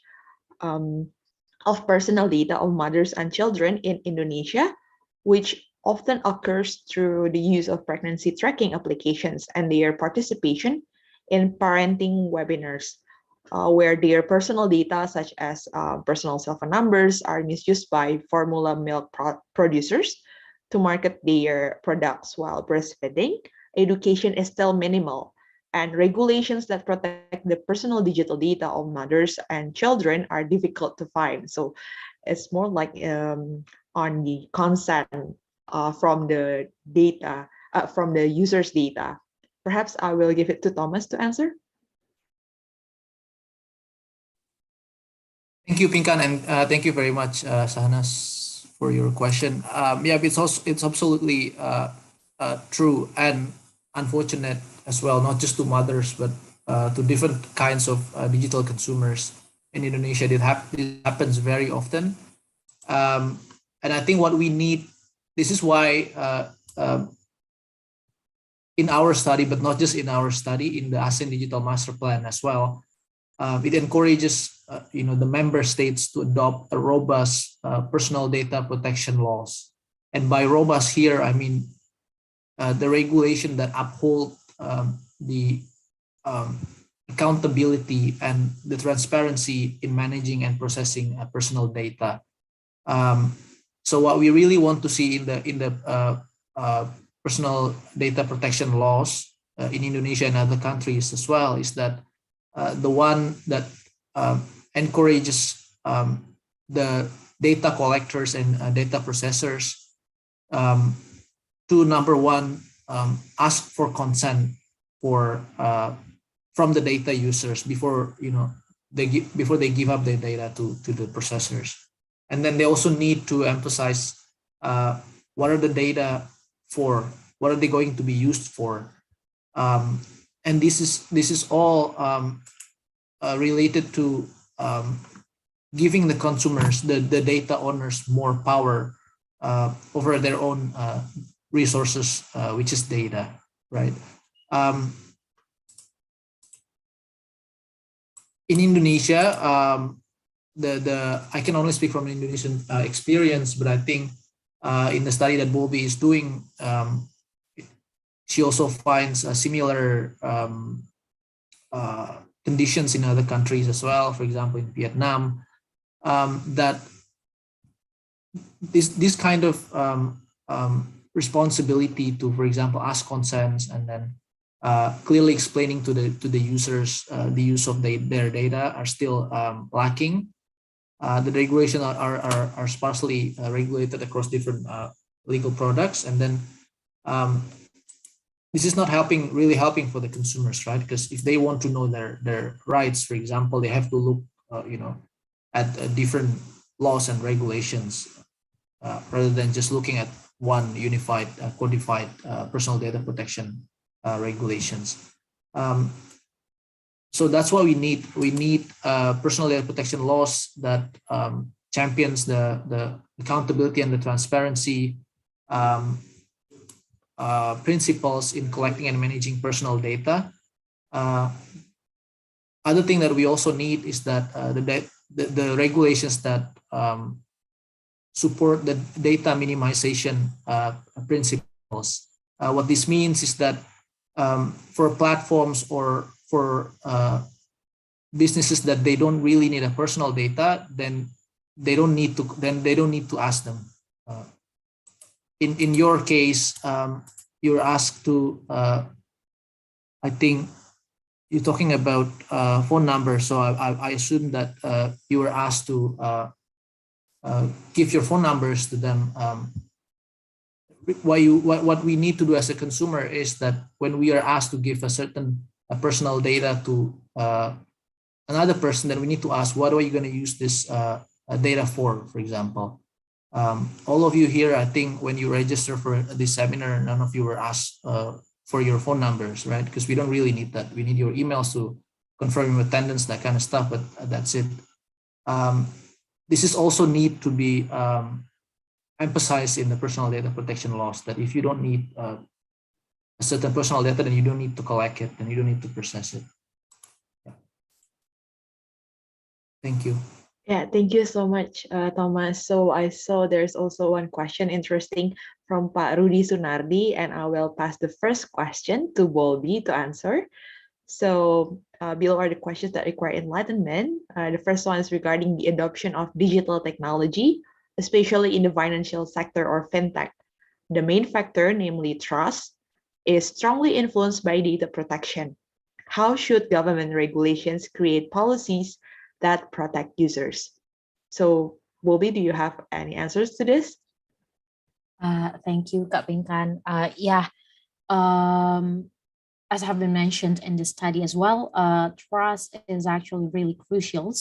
of personal data of mothers and children in Indonesia, which often occurs through the use of pregnancy tracking applications and their participation in parenting webinars, where their personal data, such as personal cell phone numbers, are misused by formula milk producers to market their products while breastfeeding. Education is still minimal, and regulations that protect the personal digital data of mothers and children are difficult to find. So it's more like on the consent from the data, from the user's data. Perhaps I will give it to Thomas to answer. Thank you, Pinkan, and thank you very much, Sahanas, for your question. Yeah, it's absolutely true and unfortunate as well, not just to mothers, but to different kinds of digital consumers in Indonesia. It happens very often. And I think what we need, this is why in our study, but not just in our study, in the ASEAN Digital Master Plan as well, it encourages the member states to adopt a robust personal data protection laws. And by robust here, I mean the regulation that uphold the accountability and the transparency in managing and processing personal data. So what we really want to see in the personal data protection laws in Indonesia and other countries as well is that the one that encourages the data collectors and data processors to, number one, ask for consent from the data users before they give up their data to the processors. And then they also need to emphasize what are the data for, what are they going to be used for, and this is all related to giving the consumers, the data owners, more power over their own resources, which is data, right? In Indonesia, I can only speak from an Indonesian experience, but I think in the study that Bobby is doing, she also finds similar conditions in other countries as well. For example, in Vietnam, that this kind of responsibility to, for example, ask consents and then clearly explaining to the users the use of their data are still lacking. The regulations are sparsely regulated across different legal products, and then this is not really helping for the consumers, right? Because if they want to know their rights, for example, they have to look at different laws and regulations rather than just looking at one unified codified personal data protection regulations. So that's why we need personal data protection laws that champions the accountability and the transparency principles in collecting and managing personal data. Other thing that we also need is that the regulations that support the data minimization principles. What this means is that for platforms or for businesses that they don't really need a personal data, then they don't need to ask them. In your case, you're asked to. I think you're talking about phone numbers, so I assume that you were asked to give your phone numbers to them. What we need to do as a consumer is that when we are asked to give a personal data to another person, then we need to ask, what are you going to use this data for example. All of you here, I think when you register for this seminar, none of you were asked for your phone numbers, right? Because we don't really need that. We need your emails to confirm your attendance, that kind of stuff, but that's it. This is also need to be emphasized in the personal data protection laws, that if you don't need a certain personal data, then you don't need to collect it, and you don't need to process it. Yeah. Thank you. Yeah, thank you so much, Thomas. So I saw there's also one question interesting from Pak Rudy Sunardi, and I will pass the first question to Bolby to answer. So below are the questions that require enlightenment. The first one is regarding the adoption of digital technology, especially in the financial sector or fintech. The main factor, namely trust, is strongly influenced by data protection. How should government regulations create policies that protect users? So, Bobby, do you have any answers to this? Thank you, Kak Pinkan. As have been mentioned in the study as well, trust is actually really crucial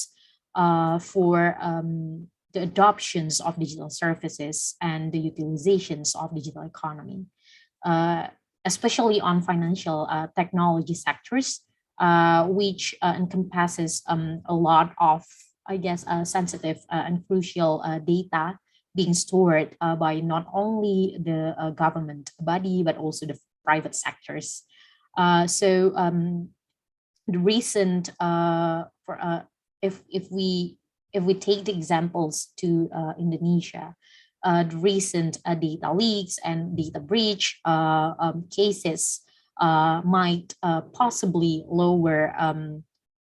for the adoptions of digital services and the utilizations of digital economy, especially on financial technology sectors, which encompasses a lot of, I guess, sensitive and crucial data being stored by not only the government body, but also the private sectors. The recent if we take the examples to Indonesia, the recent data leaks and data breach cases might possibly lower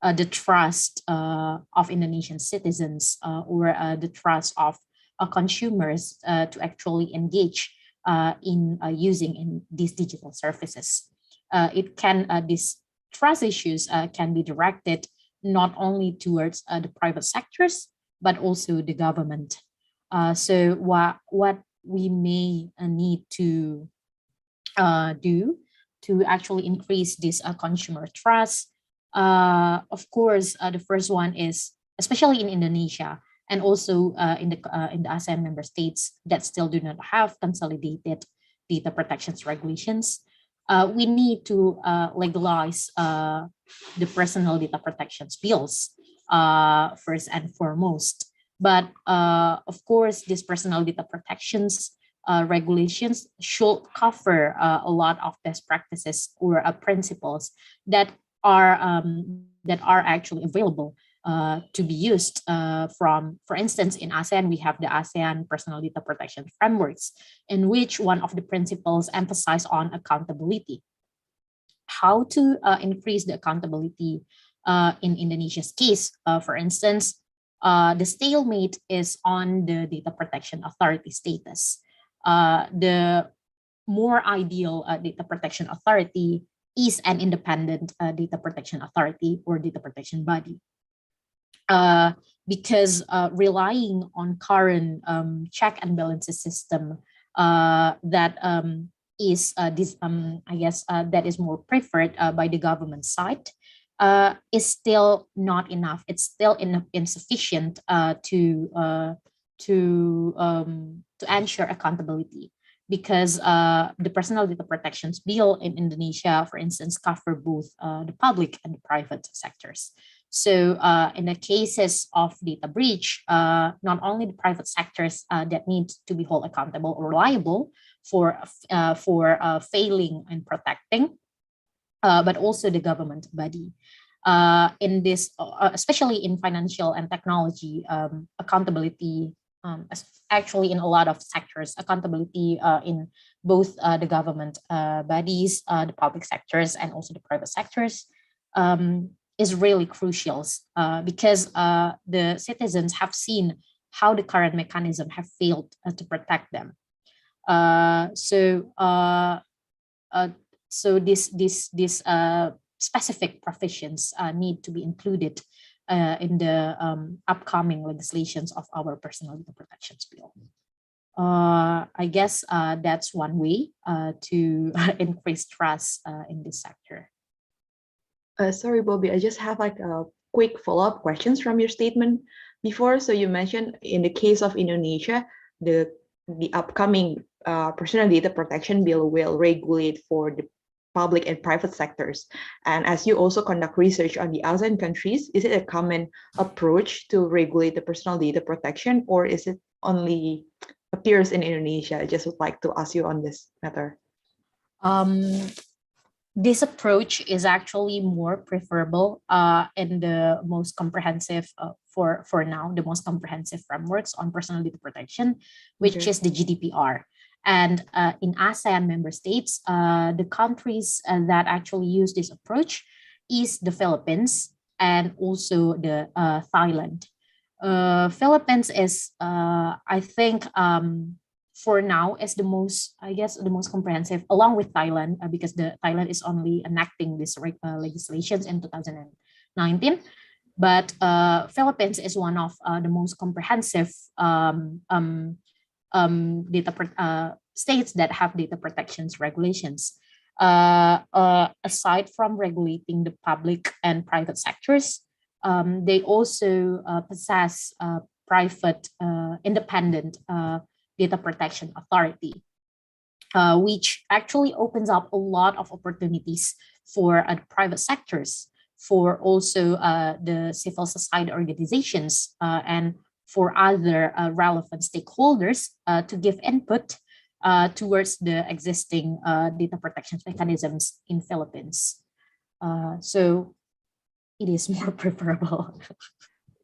the trust of Indonesian citizens or the trust of consumers to actually engage in using in these digital services. These trust issues can be directed not only towards the private sectors, but also the government. So what we may need to do to actually increase this consumer trust, of course, the first one is, especially in Indonesia and also in the ASEAN member states that still do not have consolidated data protections regulations, we need to legalize the personal data protections bills first and foremost. But of course, these personal data protections regulations should cover a lot of best practices or principles that are actually available to be used for instance, in ASEAN, we have the ASEAN Personal Data Protection Frameworks, in which one of the principles emphasize on accountability. How to increase the accountability in Indonesia's case, for instance, the stalemate is on the data protection authority status. The more ideal data protection authority is an independent data protection authority or data protection body. Because relying on current check and balances system that is this I guess that is more preferred by the government side is still not enough. It's still insufficient to ensure accountability, because the personal data protections bill in Indonesia, for instance, cover both the public and the private sectors. So in the cases of data breach, not only the private sectors that need to be held accountable or liable failing in protecting, but also the government body. In this, especially in financial and technology, accountability, actually in a lot of sectors, accountability in both the government bodies, the public sectors, and also the private sectors is really crucial, because the citizens have seen how the current mechanism have failed to protect them. So this specific provisions need to be included in the upcoming legislations of our personal data protections bill. I guess that's one way to increase trust in this sector. Sorry, Bobby, I just have like a quick follow-up questions from your statement before. So you mentioned in the case of Indonesia, the upcoming personal data protection bill will regulate for the public and private sectors. And as you also conduct research on the ASEAN countries, is it a common approach to regulate the personal data protection, or is it only appears in Indonesia? I just would like to ask you on this matter. This approach is actually more preferable and the most comprehensive for now, the most comprehensive frameworks on personal data protection, which is the GDPR. And in ASEAN member states, the countries that actually use this approach is the Philippines and also the Thailand. Philippines is, I think, for now is the most, I guess, the most comprehensive, along with Thailand, because the Thailand is only enacting this legislations in 2019. But Philippines is one of the most comprehensive states that have data protections regulations. Aside from regulating the public and private sectors, they also possess private independent data protection authority, which actually opens up a lot of opportunities for private sectors, for also the civil society organizations, and for other relevant stakeholders to give input towards the existing data protection mechanisms in Philippines. So it is more preferable.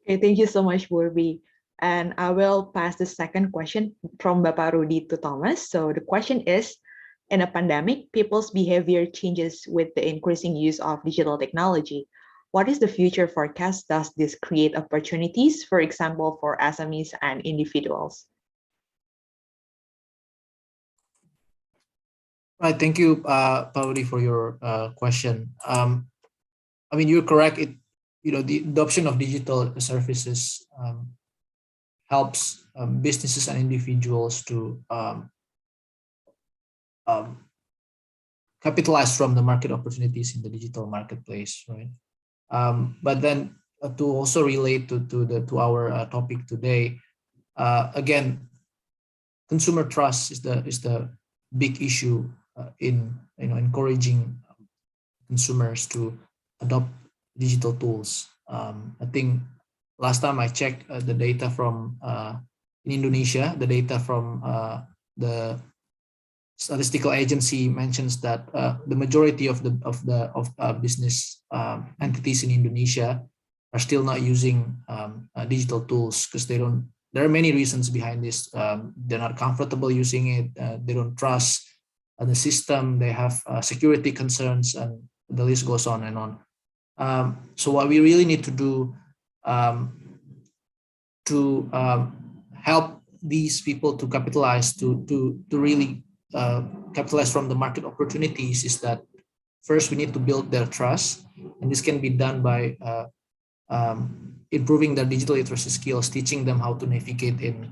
Okay, thank you so much, Burbi. And I will pass the second question from Bapak Rudi to Thomas. So the question is, in a pandemic, people's behavior changes with the increasing use of digital technology. What is the future forecast? Does this create opportunities, for example, for SMEs and individuals? Right, thank you, Pauli, for your question. I mean, you're correct. The adoption of digital services helps businesses and individuals to capitalize from the market opportunities in the digital marketplace, right? But then to also relate to our topic today, again, consumer trust is the big issue in encouraging consumers to adopt digital tools. I think last time I checked the data from in Indonesia, the data from the statistical agency mentions that the majority of business entities in Indonesia are still not using digital tools because they don't. There are many reasons behind this. They're not comfortable using it. They don't trust the system. They have security concerns, and the list goes on and on. So what we really need to do to help these people to capitalize to really capitalize from the market opportunities is that first we need to build their trust, and this can be done by improving their digital literacy skills, teaching them how to navigate in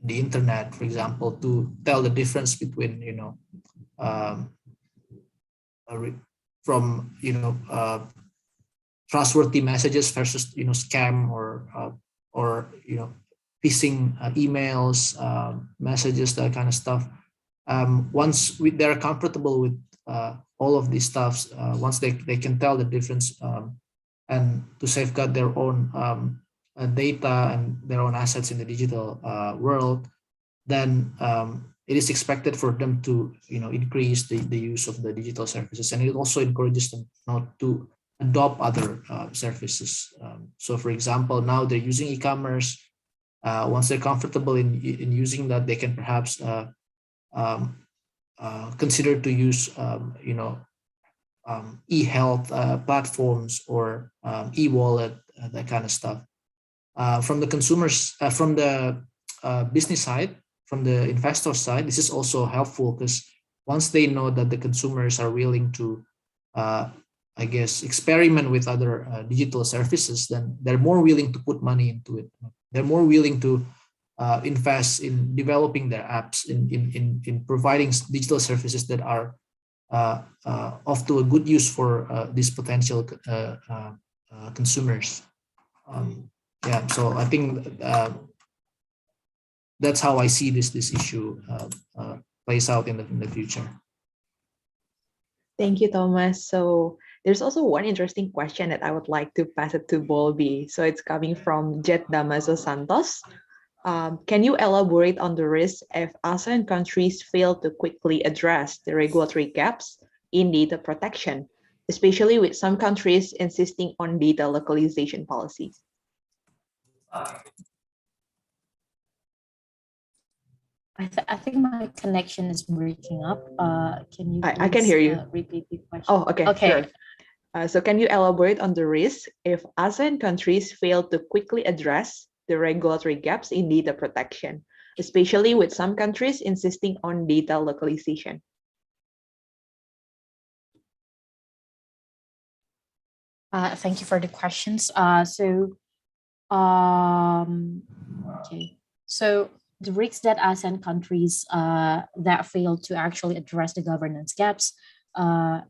the internet, for example, to tell the difference between from trustworthy messages versus scam or phishing emails, messages, that kind of stuff. Once they're comfortable with all of these stuffs, once they can tell the difference and to safeguard their own data and their own assets in the digital world, then it is expected for them to increase the use of the digital services, and it also encourages them to adopt other services. So for example, now they're using e-commerce. Once they're comfortable in using that, they can perhaps consider to use e-health platforms or e-wallet, that kind of stuff. From the consumers, from the business side, from the investor side, this is also helpful because once they know that the consumers are willing to, I guess, experiment with other digital services, then they're more willing to put money into it. They're more willing to invest in developing their apps, in providing digital services that are off to a good use for these potential consumers. Yeah, so I think that's how I see this issue plays out in the future. Thank you, Thomas. So there's also one interesting question that I would like to pass it to Bolby. So it's coming from Jet Damaso Santos. Can you elaborate on the risk if ASEAN countries fail to quickly address the regulatory gaps in data protection, especially with some countries insisting on data localization policies? I think my connection is breaking up. Can you I can hear you. Repeat the question? Oh, okay, okay. Sure. So can you elaborate on the risk if ASEAN countries fail to quickly address the regulatory gaps in data protection, especially with some countries insisting on data localization? Thank you for the questions. Okay. So the risks that ASEAN countries that fail to actually address the governance gaps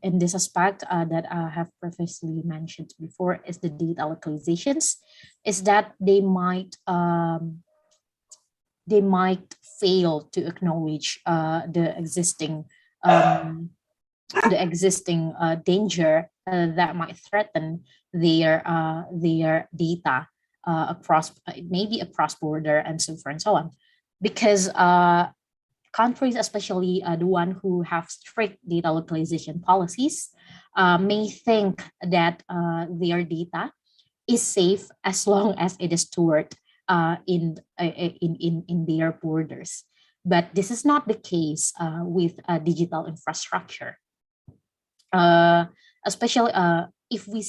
in this aspect that I have previously mentioned before is the data localizations, is that they might fail to acknowledge the existing danger that might threaten their data across maybe across border and so forth and so on, because countries, especially the one who have strict data localization policies, may think that their data is safe as long as it is stored in their borders. But this is not the case with digital infrastructure. Especially if we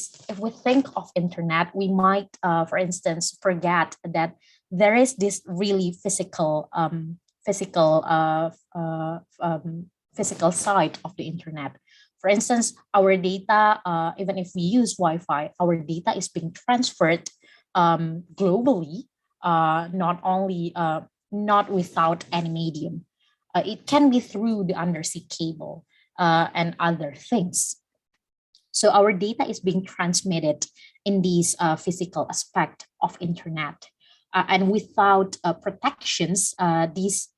think of internet, we might, for instance, forget that there is this really physical side of the internet. For instance, our data, even if we use Wi-Fi, our data is being transferred globally, not without any medium. It can be through the undersea cable and other things. So our data is being transmitted in these physical aspect of internet. And without protections, these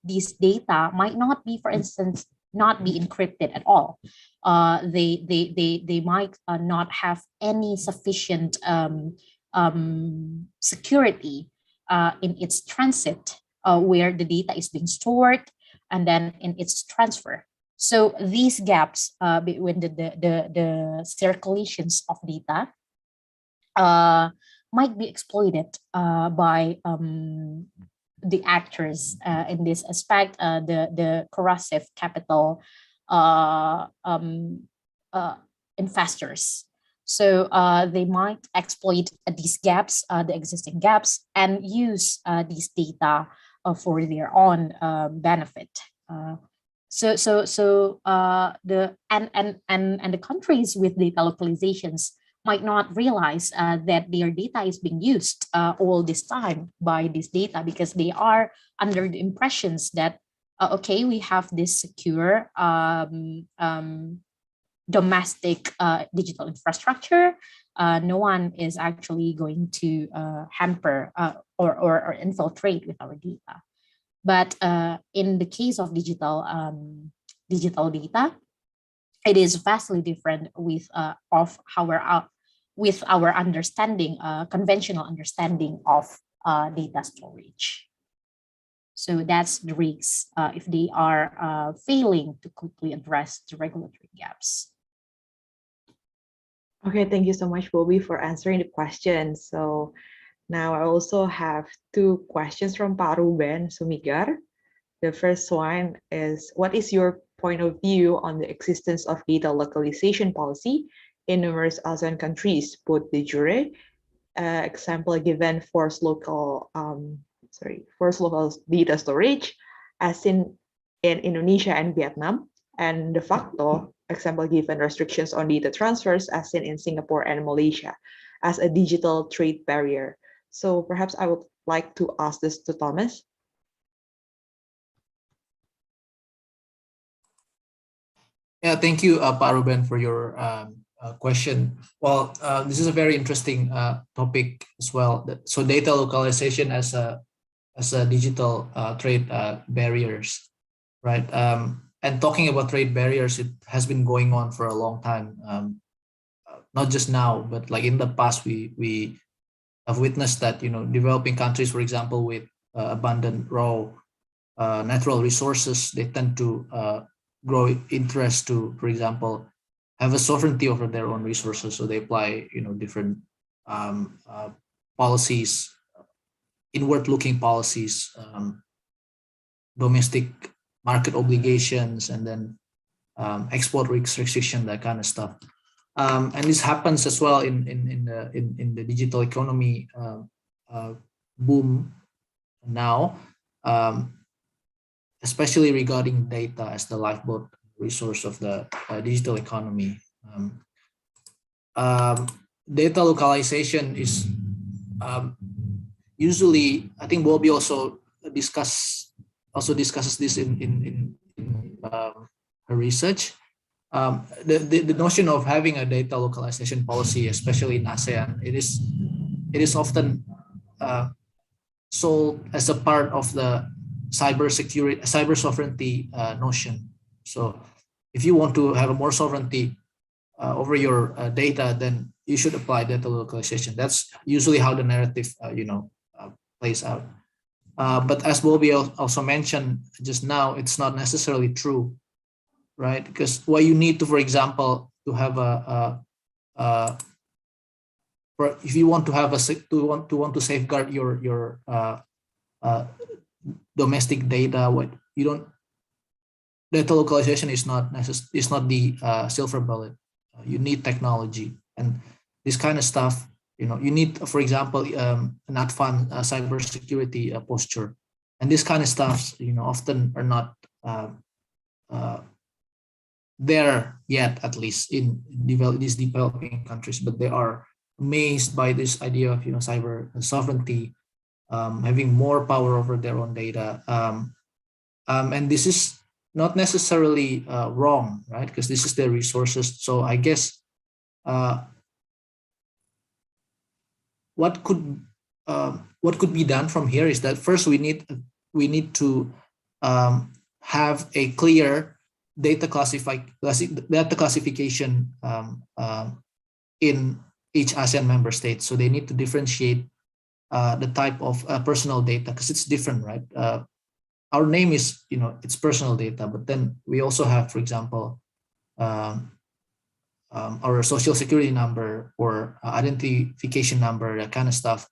data might not be, for instance, not be encrypted at all. They might not have any sufficient security in its transit, where the data is being stored and then in its transfer. So these gaps between the circulations of data might be exploited by the actors in this aspect, the corrosive capital investors. So they might exploit these gaps, the existing gaps, and use these data for their own benefit. The countries with data localizations might not realize that their data is being used all this time by this data, because they are under the impressions that okay, we have this secure domestic digital infrastructure. No one is actually going to hamper or infiltrate with our data. But in the case of digital data, it is vastly different with our understanding, conventional understanding of data storage. So that's the risk if they are failing to quickly address the regulatory gaps. Okay, thank you so much, Bobby, for answering the question. So now I also have two questions from Pak Ruben Sumigar. The first one is, what is your point of view on the existence of data localization policy in numerous ASEAN countries, both de jure, example given forced local data storage, as in Indonesia and Vietnam, and de facto, example given restrictions on data transfers, as in Singapore and Malaysia, as a digital trade barrier. So perhaps I would like to ask this to Thomas. Yeah, thank you, Pak Ruben, for your question. Well, this is a very interesting topic as well. So data localization as a digital trade barriers, right? And talking about trade barriers, it has been going on for a long time. Not just now, but like in the past, we have witnessed that, you know, developing countries, for example, with abundant raw natural resources, they tend to grow interest to, for example, have a sovereignty over their own resources. So they apply, you know, different policies, inward-looking policies, domestic market obligations, and then export restriction, that kind of stuff. And this happens as well in the digital economy boom now, especially regarding data as the lifeblood resource of the digital economy. Data localization is usually, I think Bobby also discusses this in her research. The notion of having a data localization policy, especially in ASEAN, it is often sold as a part of the cyber sovereignty notion. So if you want to have a more sovereignty over your data, then you should apply data localization. That's usually how the narrative plays out. But as Bobby also mentioned just now, it's not necessarily true, right? Because what you need to, for example, to have if you want to have to safeguard your domestic data, data localization is not the silver bullet. You need technology, and this kind of stuff. You know, you need, for example, an advanced cybersecurity posture, and this kind of stuff, you know, often are not there yet, at least in these developing countries, but they are amazed by this idea of, you know, cyber sovereignty, having more power over their own data, and this is not necessarily wrong, right? Because this is their resources. So I guess what could be done from here is that first we need to have a clear data classification in each ASEAN member state. So they need to differentiate the type of personal data, because it's different, right? Our name is, you know, it's personal data, but then we also have, for example, our social security number or identification number, that kind of stuff.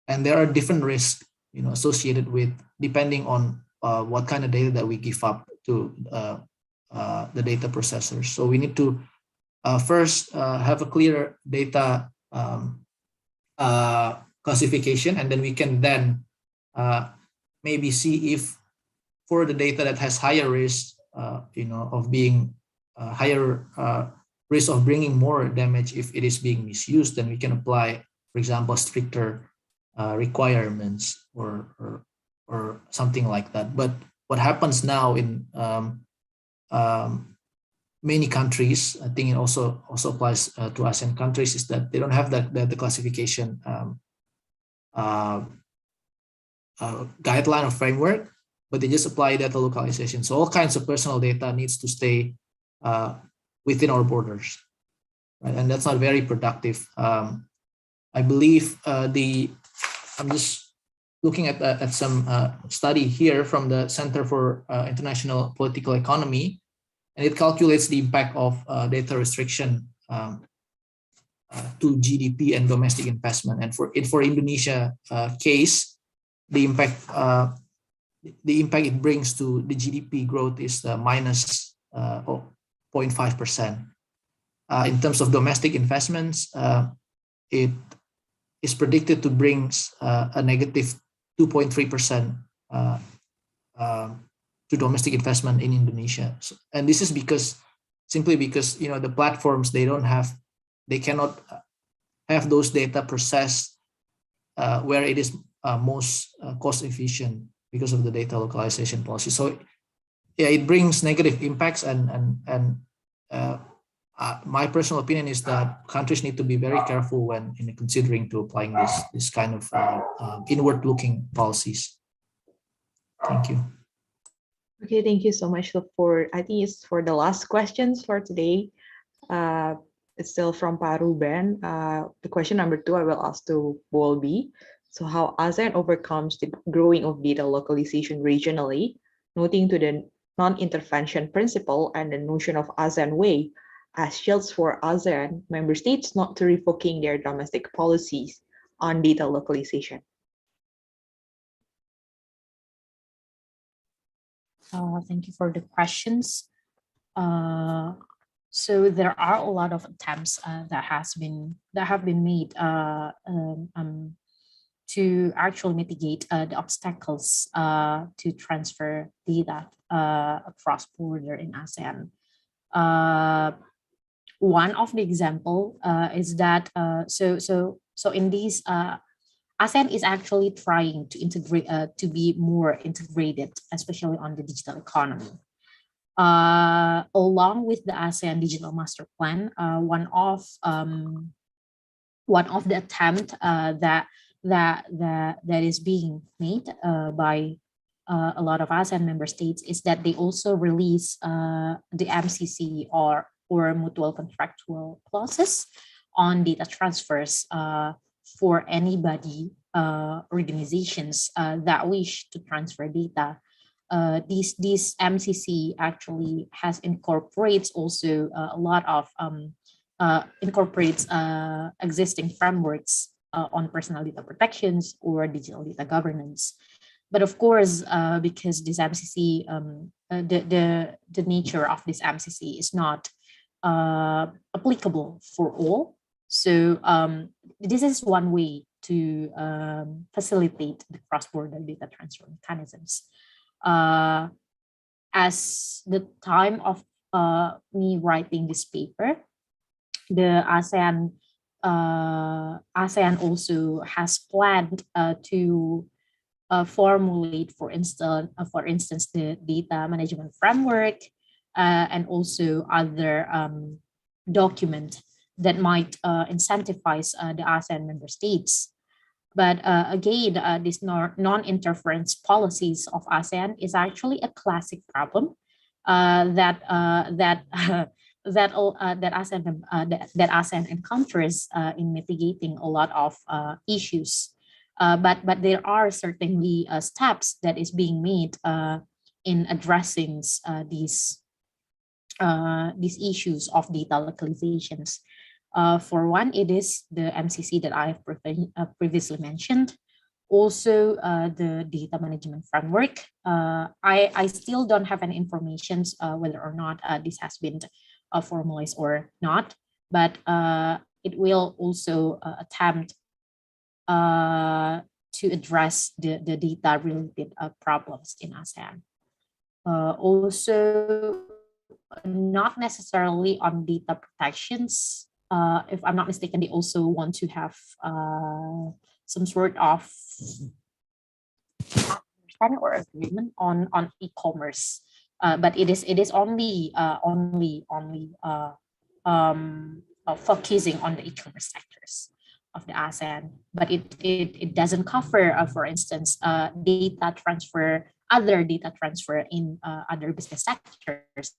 And there are different risks, you know, associated with, depending on what kind of data that we give up to the data processors. So we need to first have a clear data classification, and then we can then maybe see if for the data that has higher risk, you know, of being higher risk of bringing more damage if it is being misused, then we can apply, for example, stricter requirements or something like that. But what happens now in many countries, I think it also applies to ASEAN countries, is that they don't have the classification guideline or framework, but they just apply data localization. So all kinds of personal data needs to stay within our borders, right? And that's not very productive. I believe I'm just looking at some study here from the Center for International Political Economy, and it calculates the impact of data restriction to GDP and domestic investment. And for Indonesia case, the impact it brings to the GDP growth is minus 0.5%. In terms of domestic investments, it is predicted to bring a negative 2.3% to domestic investment in Indonesia. So, and this is simply because the platforms, they cannot have those data processed where it is most cost efficient because of the data localization policy. So yeah, it brings negative impacts, and my personal opinion is that countries need to be very careful when considering to applying this kind of inward-looking policies. Thank you. Okay, thank you so much for, I think it's for the last questions for today. It's still from Pak Ruben. The question number 2 I will ask to Wolby. So how ASEAN overcomes the growing of data localization regionally, noting to the non-intervention principle and the notion of ASEAN way as shields for ASEAN member states not to revoking their domestic policies on data localization. Thank you for the questions. So there are a lot of attempts that have been made to actually mitigate the obstacles to transfer data across border in ASEAN. One of the example is that so in these ASEAN is actually trying to integrate to be more integrated, especially on the digital economy. Along with the ASEAN Digital Master Plan, one of the attempt that is being made by a lot of ASEAN member states is that they also release the MCC or mutual contractual clauses on data transfers for anybody, organizations that wish to transfer data. This MCC actually has incorporates also a lot of incorporates existing frameworks on personal data protections or digital data governance. But of course, because this MCC, the nature of this MCC is not applicable for all. So this is one way to facilitate the cross-border data transfer mechanisms. As the time of me writing this paper, the ASEAN also has planned to formulate, for instance, the data management framework and also other document that might incentivize the ASEAN member states. But again, these non-interference policies of ASEAN is actually a classic problem that ASEAN encounters in mitigating a lot of issues. But there are certainly steps that is being made in addressing these issues of data localizations. For one, it is the MCC that I have previously mentioned. Also, the data management framework. I still don't have any information whether or not this has been formalized or not, but it will also attempt to address the data related problems in ASEAN. Also, not necessarily on data protections. If I'm not mistaken, they also want to have some sort of understanding or agreement on e-commerce. But it is only focusing on the e-commerce sectors of the ASEAN, but it doesn't cover, for instance, data transfer, other data transfer in other business sectors,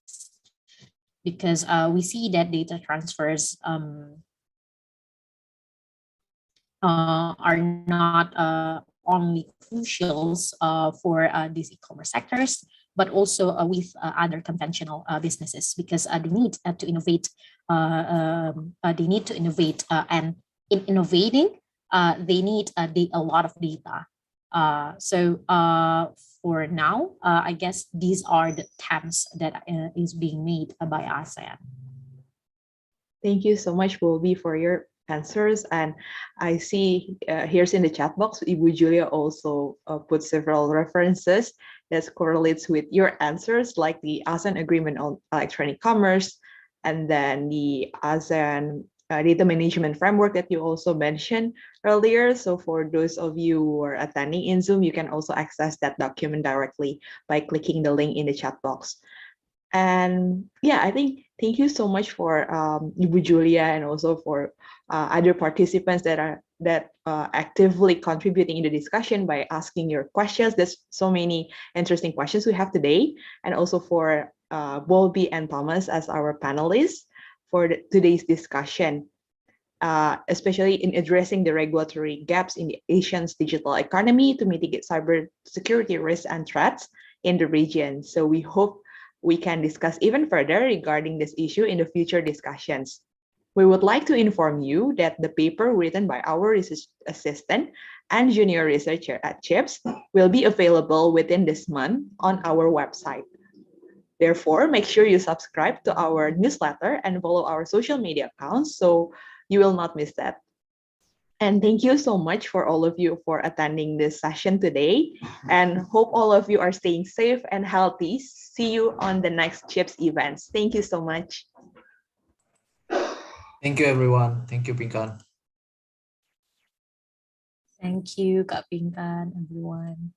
because we see that data transfers are not only crucial for these e-commerce sectors, but also with other conventional businesses, because they need to innovate. And in innovating, they need a lot of data. So for now, I guess these are the attempts that is being made by ASEAN. Thank you so much, Bobby, for your answers. And I see here's in the chat box, Ibu Julia also put several references that correlates with your answers, like the ASEAN Agreement on Electronic Commerce, and then the ASEAN Data Management Framework that you also mentioned earlier. So for those of you who are attending in Zoom, you can also access that document directly by clicking the link in the chat box. And yeah, I think thank you so much for Ibu Julia and also for other participants that are actively contributing in the discussion by asking your questions. There's so many interesting questions we have today, and also for Bobby and Thomas as our panelists for today's discussion, especially in addressing the regulatory gaps in the Asian's digital economy to mitigate cybersecurity risks and threats in the region. So we hope we can discuss even further regarding this issue in the future discussions. We would like to inform you that the paper written by our research assistant and junior researcher at CIPS will be available within this month on our website. Therefore, make sure you subscribe to our newsletter and follow our social media accounts so you will not miss that. And thank you so much for all of you for attending this session today, and hope all of you are staying safe and healthy. See you on the next CIPS events. Thank you so much. Thank you, everyone. Thank you, Pinkan. Thank you, Kak Pinkan, everyone.